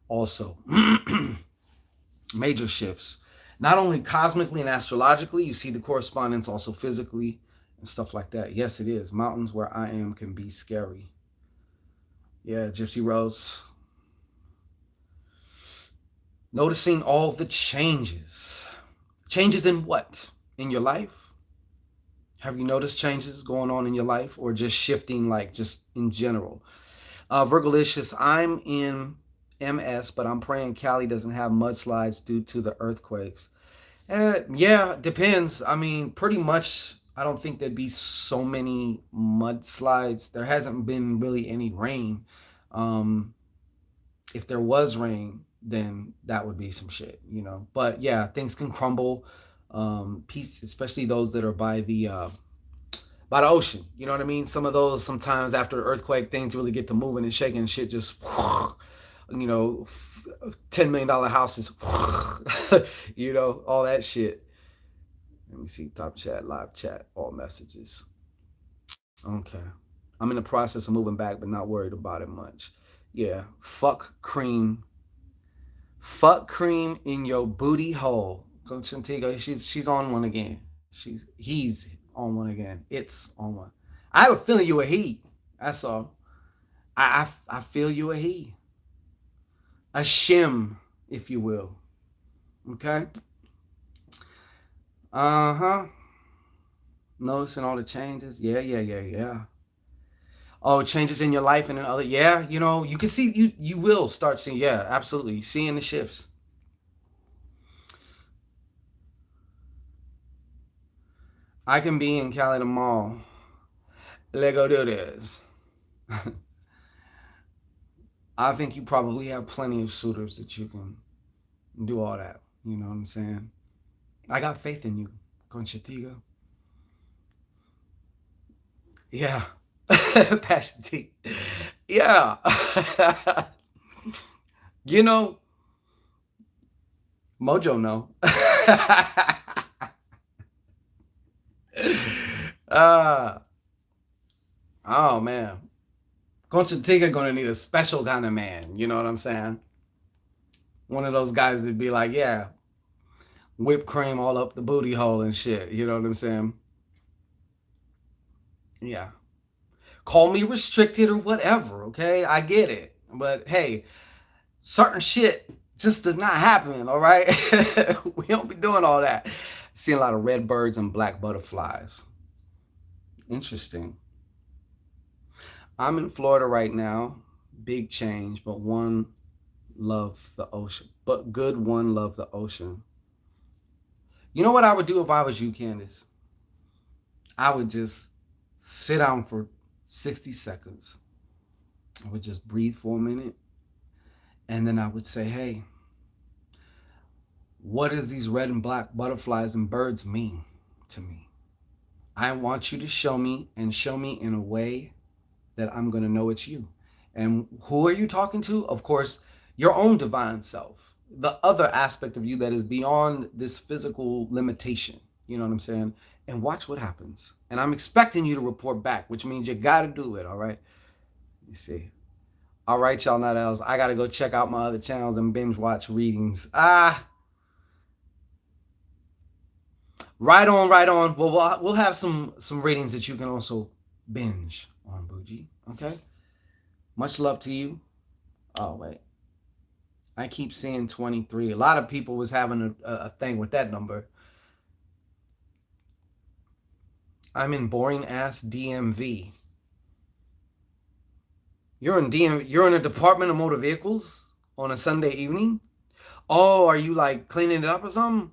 Also, major shifts. Not only cosmically and astrologically, you see the correspondence also physically and stuff like that. Yes, it is. Mountains where I am can be scary. Yeah, Gypsy Rose. Noticing all the changes. Changes in what? In your life? Have you noticed changes going on in your life, or just shifting, like just in general? Virgolicious, I'm in MS, but I'm praying Cali doesn't have mudslides due to the earthquakes. Yeah, depends. I mean, pretty much, I don't think there'd be so many mudslides. There hasn't been really any rain. if there was rain, then that would be some shit, you know. But yeah, things can crumble. Peace, especially those that are by the ocean. You know what I mean? Some of those sometimes after the earthquake, things really get to moving and shaking and shit just, you know, $10 million houses, you know, all that shit. Let me see, top chat, live chat, all messages. Okay. I'm in the process of moving back, but not worried about it much. Yeah. Fuck cream in your booty hole. Coach Antigua, she's on one again. He's on one again. It's on one. I have a feeling you a he. That's all. I feel you a he. A shim, if you will. Okay? Uh-huh. Noticing all the changes. Yeah. Oh, changes in your life and in other. Yeah, you know, you can see you will start seeing. Yeah, absolutely. Seeing the shifts. I can be in Cali tomorrow. Let's go do this. I think you probably have plenty of suitors that you can do all that. You know what I'm saying? I got faith in you, Conchetiga. Yeah. Passion T. Yeah. You know, Mojo no. uh, oh man. Conchetiga gonna need a special kind of man, you know what I'm saying? One of those guys that'd be like, yeah, whipped cream all up the booty hole and shit, you know what I'm saying? Yeah. Call me restricted or whatever, okay? I get it. But hey, certain shit just does not happen, all right? We don't be doing all that. Seeing a lot of red birds and black butterflies. Interesting. I'm in Florida right now. Big change, but one love the ocean. But good one love the ocean. You know what I would do if I was you, Candace? I would just sit down for 60 seconds. I would just breathe for a minute. And then I would say, hey, what does these red and black butterflies and birds mean to me? I want you to show me and show me in a way that I'm going to know it's you. And who are you talking to? Of course, your own divine self, the other aspect of you that is beyond this physical limitation. You know what I'm saying? And watch what happens. And I'm expecting you to report back, which means you got to do it. All right. You see. All right, y'all not else. I got to go check out my other channels and binge watch readings. Right on, right on. Well, we'll have some readings that you can also binge on, Bougie. Okay? Much love to you. Oh, wait. I keep seeing 23. A lot of people was having a thing with that number. I'm in boring ass DMV. You're in a Department of Motor Vehicles on a Sunday evening? Oh, are you like cleaning it up or something?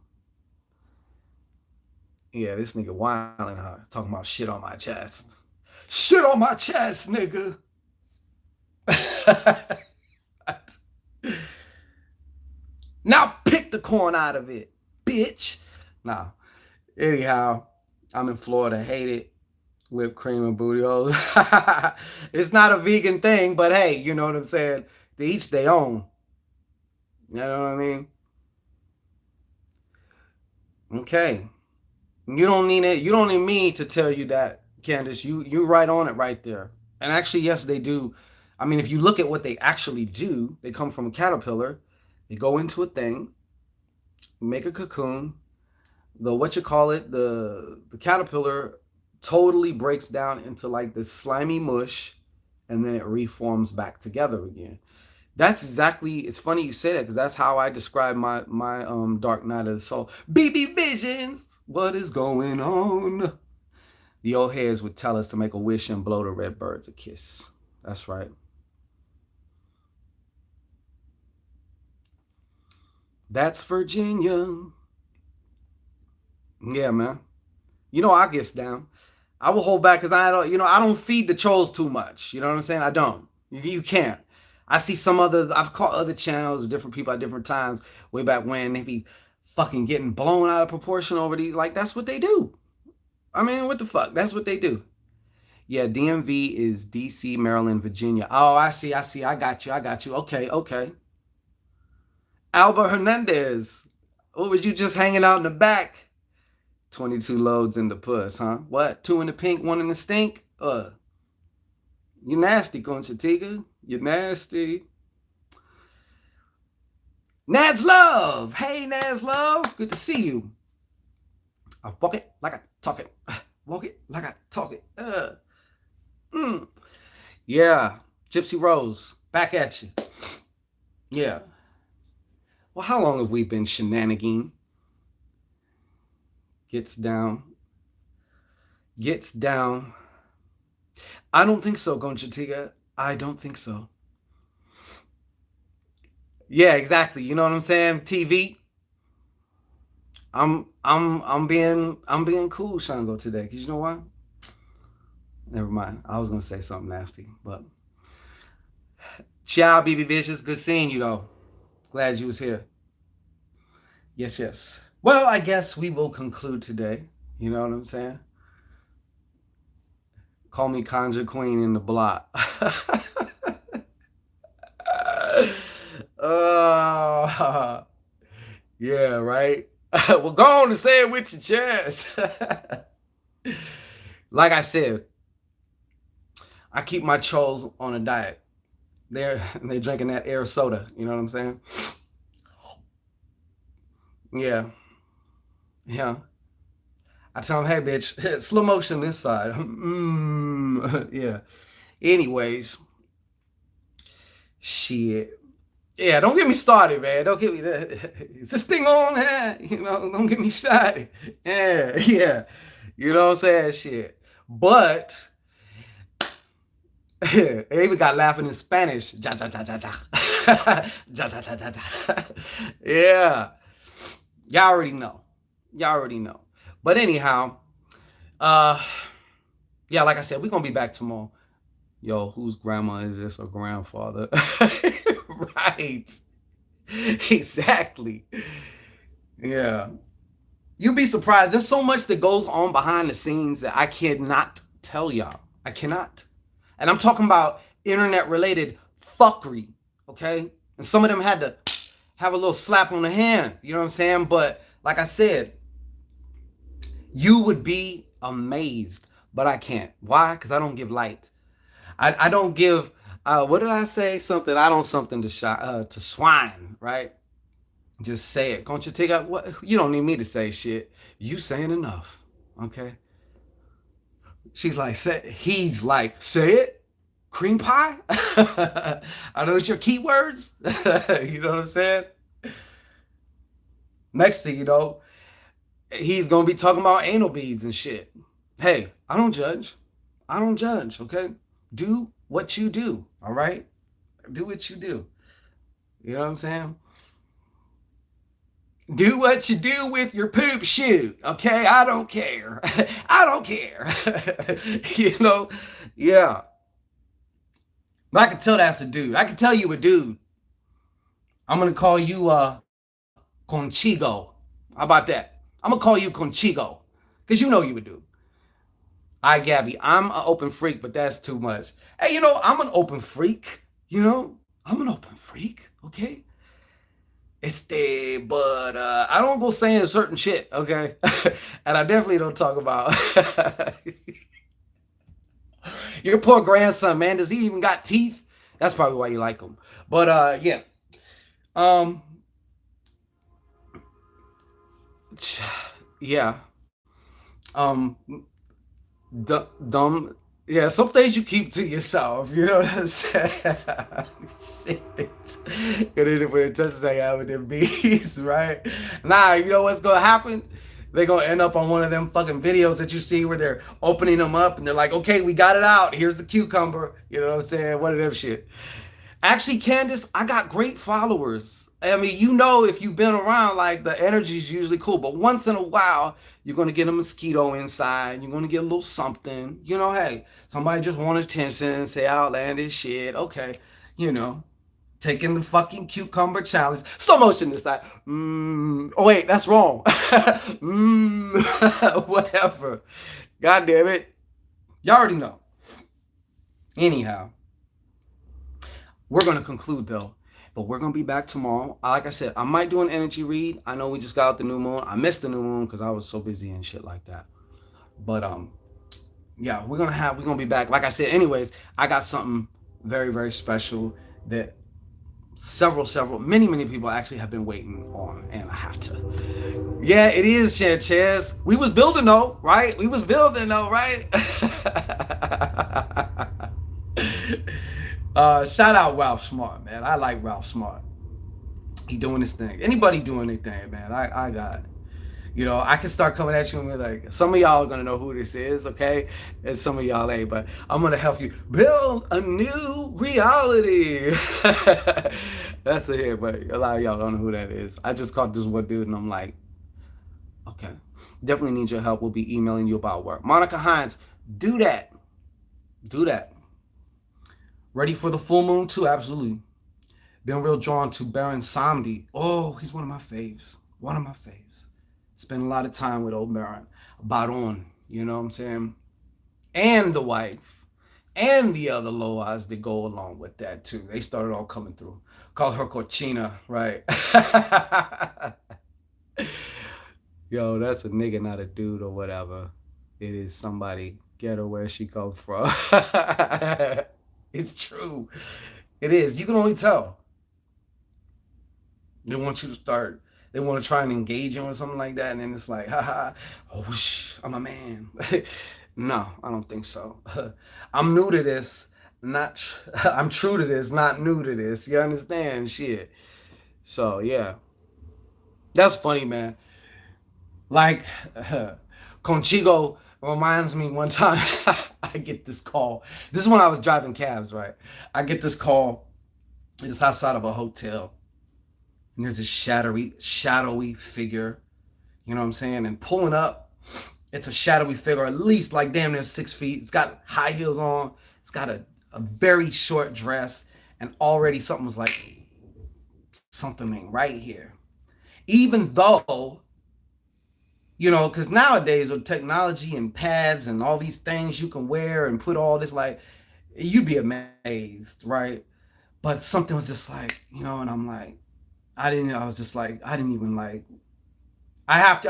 Yeah, this nigga wilding her, talking about shit on my chest. Shit on my chest, nigga. Now pick the corn out of it, bitch. Nah. Anyhow, I'm in Florida. Hate it. Whipped cream and booty holes. It's not a vegan thing, but hey, you know what I'm saying? To each their own. You know what I mean? Okay. You don't need it. You don't need me to tell you that, Candace. You're right on it right there. And actually, yes, they do. I mean, if you look at what they actually do, they come from a caterpillar. They go into a thing, make a cocoon. The caterpillar totally breaks down into like this slimy mush, and then it reforms back together again. That's exactly. It's funny you say that because that's how I describe my dark night of the soul. BB visions. What is going on? The old heads would tell us to make a wish and blow the red birds a kiss. That's right. That's Virginia. Yeah, man. You know I gets down. I will hold back because I don't feed the trolls too much. You know what I'm saying? I don't. You can't. I see some other, I've caught other channels of different people at different times, way back when, they be fucking getting blown out of proportion over these. Like, that's what they do. I mean, what the fuck? That's what they do. Yeah, DMV is DC, Maryland, Virginia. Oh, I see. I got you. Okay, okay. Albert Hernandez. What was you just hanging out in the back? 22 loads in the puss, huh? What? 2 in the pink, 1 in the stink? You nasty, Conchatica. You nasty. Nads Love. Hey, Nads Love. Good to see you. I walk it like I talk it. Walk it like I talk it. Yeah. Gypsy Rose. Back at you. Yeah. Well, how long have we been shenanigans? Gets down. Gets down. I don't think so, Gonchatiga. I don't think so. Yeah, exactly. You know what I'm saying? TV. I'm being cool, ShanGO, today. Cause you know what? Never mind. I was gonna say something nasty, but ciao, BB Vicious. Good seeing you though. Glad you was here. Yes, yes. Well, I guess we will conclude today. You know what I'm saying? Call me Conjure Queen in the block. Yeah, right. Well, go on and say it with your chest. Like I said, I keep my trolls on a diet. They're drinking that air soda. You know what I'm saying? Yeah. Yeah. I tell them, hey, bitch, slow motion this side. Yeah. Anyways, shit. Yeah, don't get me started, man. Don't get me that. Is this thing on, man? You know, don't get me started. Yeah, yeah. You know what I'm saying? Shit. But they even got laughing in Spanish. Ja, ja, ja, ja, ja. Ja, ja, ja, ja, ja. Yeah. Y'all already know. Y'all already know. But anyhow, yeah, like I said, we're gonna be back tomorrow. Yo, whose grandma is this or grandfather? Right. Exactly. Yeah. You'd be surprised. There's so much that goes on behind the scenes that I cannot tell y'all. I cannot. And I'm talking about internet related fuckery. Okay. And some of them had to have a little slap on the hand. You know what I'm saying? But like I said, you would be amazed, but I can't. Why? Because I don't give light. I don't give, what did I say? Something, I don't something to swine, right? Just say it. Don't you take up what? You don't need me to say shit. You saying enough, okay? She's like, he's like, say it? Cream pie? Are those your keywords? You know what I'm saying? Next thing you know, he's gonna be talking about anal beads and shit. Hey, I don't judge. I don't judge, okay? Do what you do, all right? Do what you do. You know what I'm saying? Do what you do with your poop shoot, okay? I don't care. I don't care. You know? Yeah. But I can tell that's a dude. I can tell you a dude. I'm gonna call you Conchigo. How about that? I'm gonna call you Conchigo. Because you know you would do. All right, Gabby, I'm an open freak, but that's too much. Hey, you know, I'm an open freak. You know? I'm an open freak, okay? But I don't go saying certain shit, okay? And I definitely don't talk about your poor grandson, man. Does he even got teeth? That's probably why you like him. But yeah. Yeah. Dumb. Yeah, some things you keep to yourself. You know what I'm saying? Shit. When it touches that out with them bees, right? Nah, you know what's gonna happen? They're gonna end up on one of them fucking videos that you see where they're opening them up and they're like, okay, we got it out. Here's the cucumber. You know what I'm saying? One of them shit. Actually, Candace, I got great followers. I mean, you know, if you've been around, like, the energy is usually cool. But once in a while, you're going to get a mosquito inside. You're going to get a little something. You know, hey, somebody just want attention, say outlandish shit. Okay, you know. taking the fucking cucumber challenge. Slow motion this time. Oh wait, that's wrong. Whatever. God damn it. Y'all already know. Anyhow, we're gonna conclude though. But we're gonna be back tomorrow. Like I said, I might do an energy read. I know we just got out the new moon. I missed the new moon because I was so busy and shit like that. But yeah, we're gonna be back. Like I said, anyways, I got something very, very special that many people actually have been waiting on, and I have to. Yeah, it is, Sanchez. We was building though, right? Right? Shout out Ralph Smart, man. I like Ralph Smart. He doing his thing. Anybody doing their thing, man. I got, I can start coming at you and be like, some of y'all are gonna know who this is, okay? And some of y'all ain't, but I'm gonna help you build a new reality. That's a hit, but a lot of y'all don't know who that is. I just caught this one dude and I'm like, okay, definitely need your help. We'll be emailing you about work. Monica Hines, do that. Do that. Ready for the full moon too? Absolutely. Been real drawn to Baron Samedi. Oh, he's one of my faves. One of my faves. Spend a lot of time with old Baron. Baron, you know what I'm saying? And the wife. And the other Loas that go along with that too. They started all coming through. Call her Cochina, right? Yo, that's a nigga, not a dude or whatever. It is somebody. Get her where she comes from. It's true. It is. You can only tell. They want you to start. They want to try and engage you or something like that, and then it's like, haha, oh, I'm a man. No, I don't think so. I'm new to this. I'm true to this, not new to this. You understand? Shit. So, yeah. That's funny, man. Like, Conchigo reminds me one time, I get this call. This is when I was driving cabs, right? I get this call. It's outside of a hotel. And there's this shadowy figure, you know what I'm saying? And pulling up, it's a shadowy figure, at least like damn near 6 feet. It's got high heels on. It's got a very short dress. And already something was like, something ain't right here. Even though, because nowadays with technology and pads and all these things you can wear and put all this, like, you'd be amazed, right? But something was just like, and I'm like, I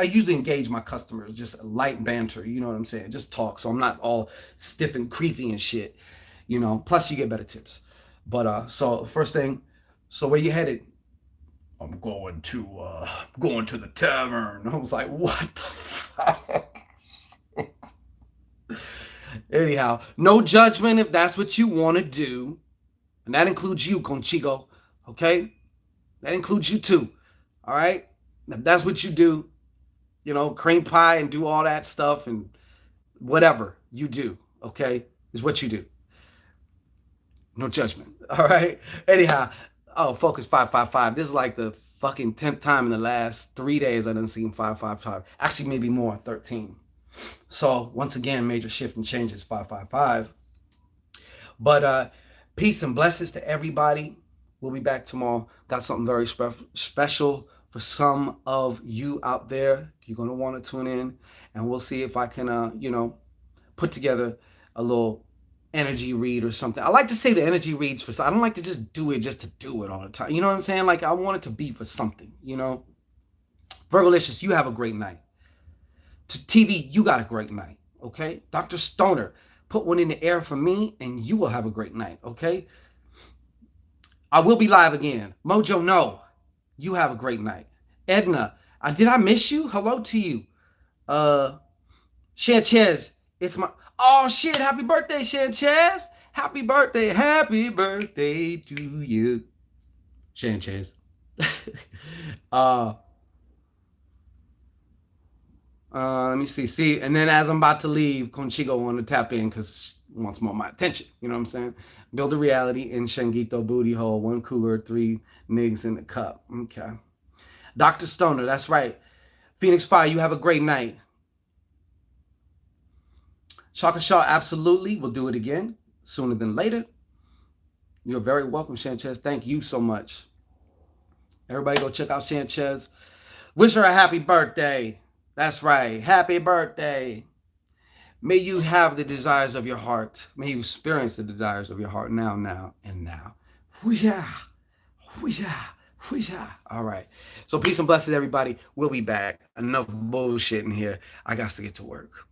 usually engage my customers, just light banter, you know what I'm saying? Just talk, so I'm not all stiff and creepy and shit, plus you get better tips. But, so first thing, so where you headed? I'm going to the tavern. I was like, what the fuck? Anyhow, no judgment if that's what you want to do. And that includes you, Conchigo, okay? That includes you too, all right? If that's what you do, cream pie and do all that stuff and whatever you do, okay, is what you do. No judgment, all right? Anyhow, Focus 555. This is like the fucking 10th time in the last 3 days I done seen 555. Actually, maybe more, 13. So, once again, major shift and changes, 555. But peace and blessings to everybody. We'll be back tomorrow. Got something very special for some of you out there. You're going to want to tune in. And we'll see if I can, put together a little energy read or something. I like to say the energy reads for, I don't like to just do it just to do it all the time. You know what I'm saying? Like, I want it to be for something, Virgolicious, you have a great night. To TV, you got a great night, okay? Dr. Stoner, put one in the air for me and you will have a great night, okay? I will be live again. Mojo, no. You have a great night. Edna, did I miss you? Hello to you. Sanchez, it's my... Oh, shit. Happy birthday, Sanchez. Happy birthday. Happy birthday to you. Sanchez. Let me see. See, and then as I'm about to leave, Conchigo wanted to tap in because he wants more of my attention. You know what I'm saying? Build a reality in Shangito booty hole. 1 cougar, 3 niggas in the cup. Okay. Dr. Stoner, that's right. Phoenix Fire, you have a great night. Shaka Shaw, absolutely. We'll do it again sooner than later. You're very welcome, Sanchez. Thank you so much. Everybody go check out Sanchez. Wish her a happy birthday. That's right. Happy birthday. May you have the desires of your heart. May you experience the desires of your heart now, and now. Whoosha, whoosha, whoosha. All right. So peace and blessings, everybody. We'll be back. Enough bullshit in here. I got to get to work.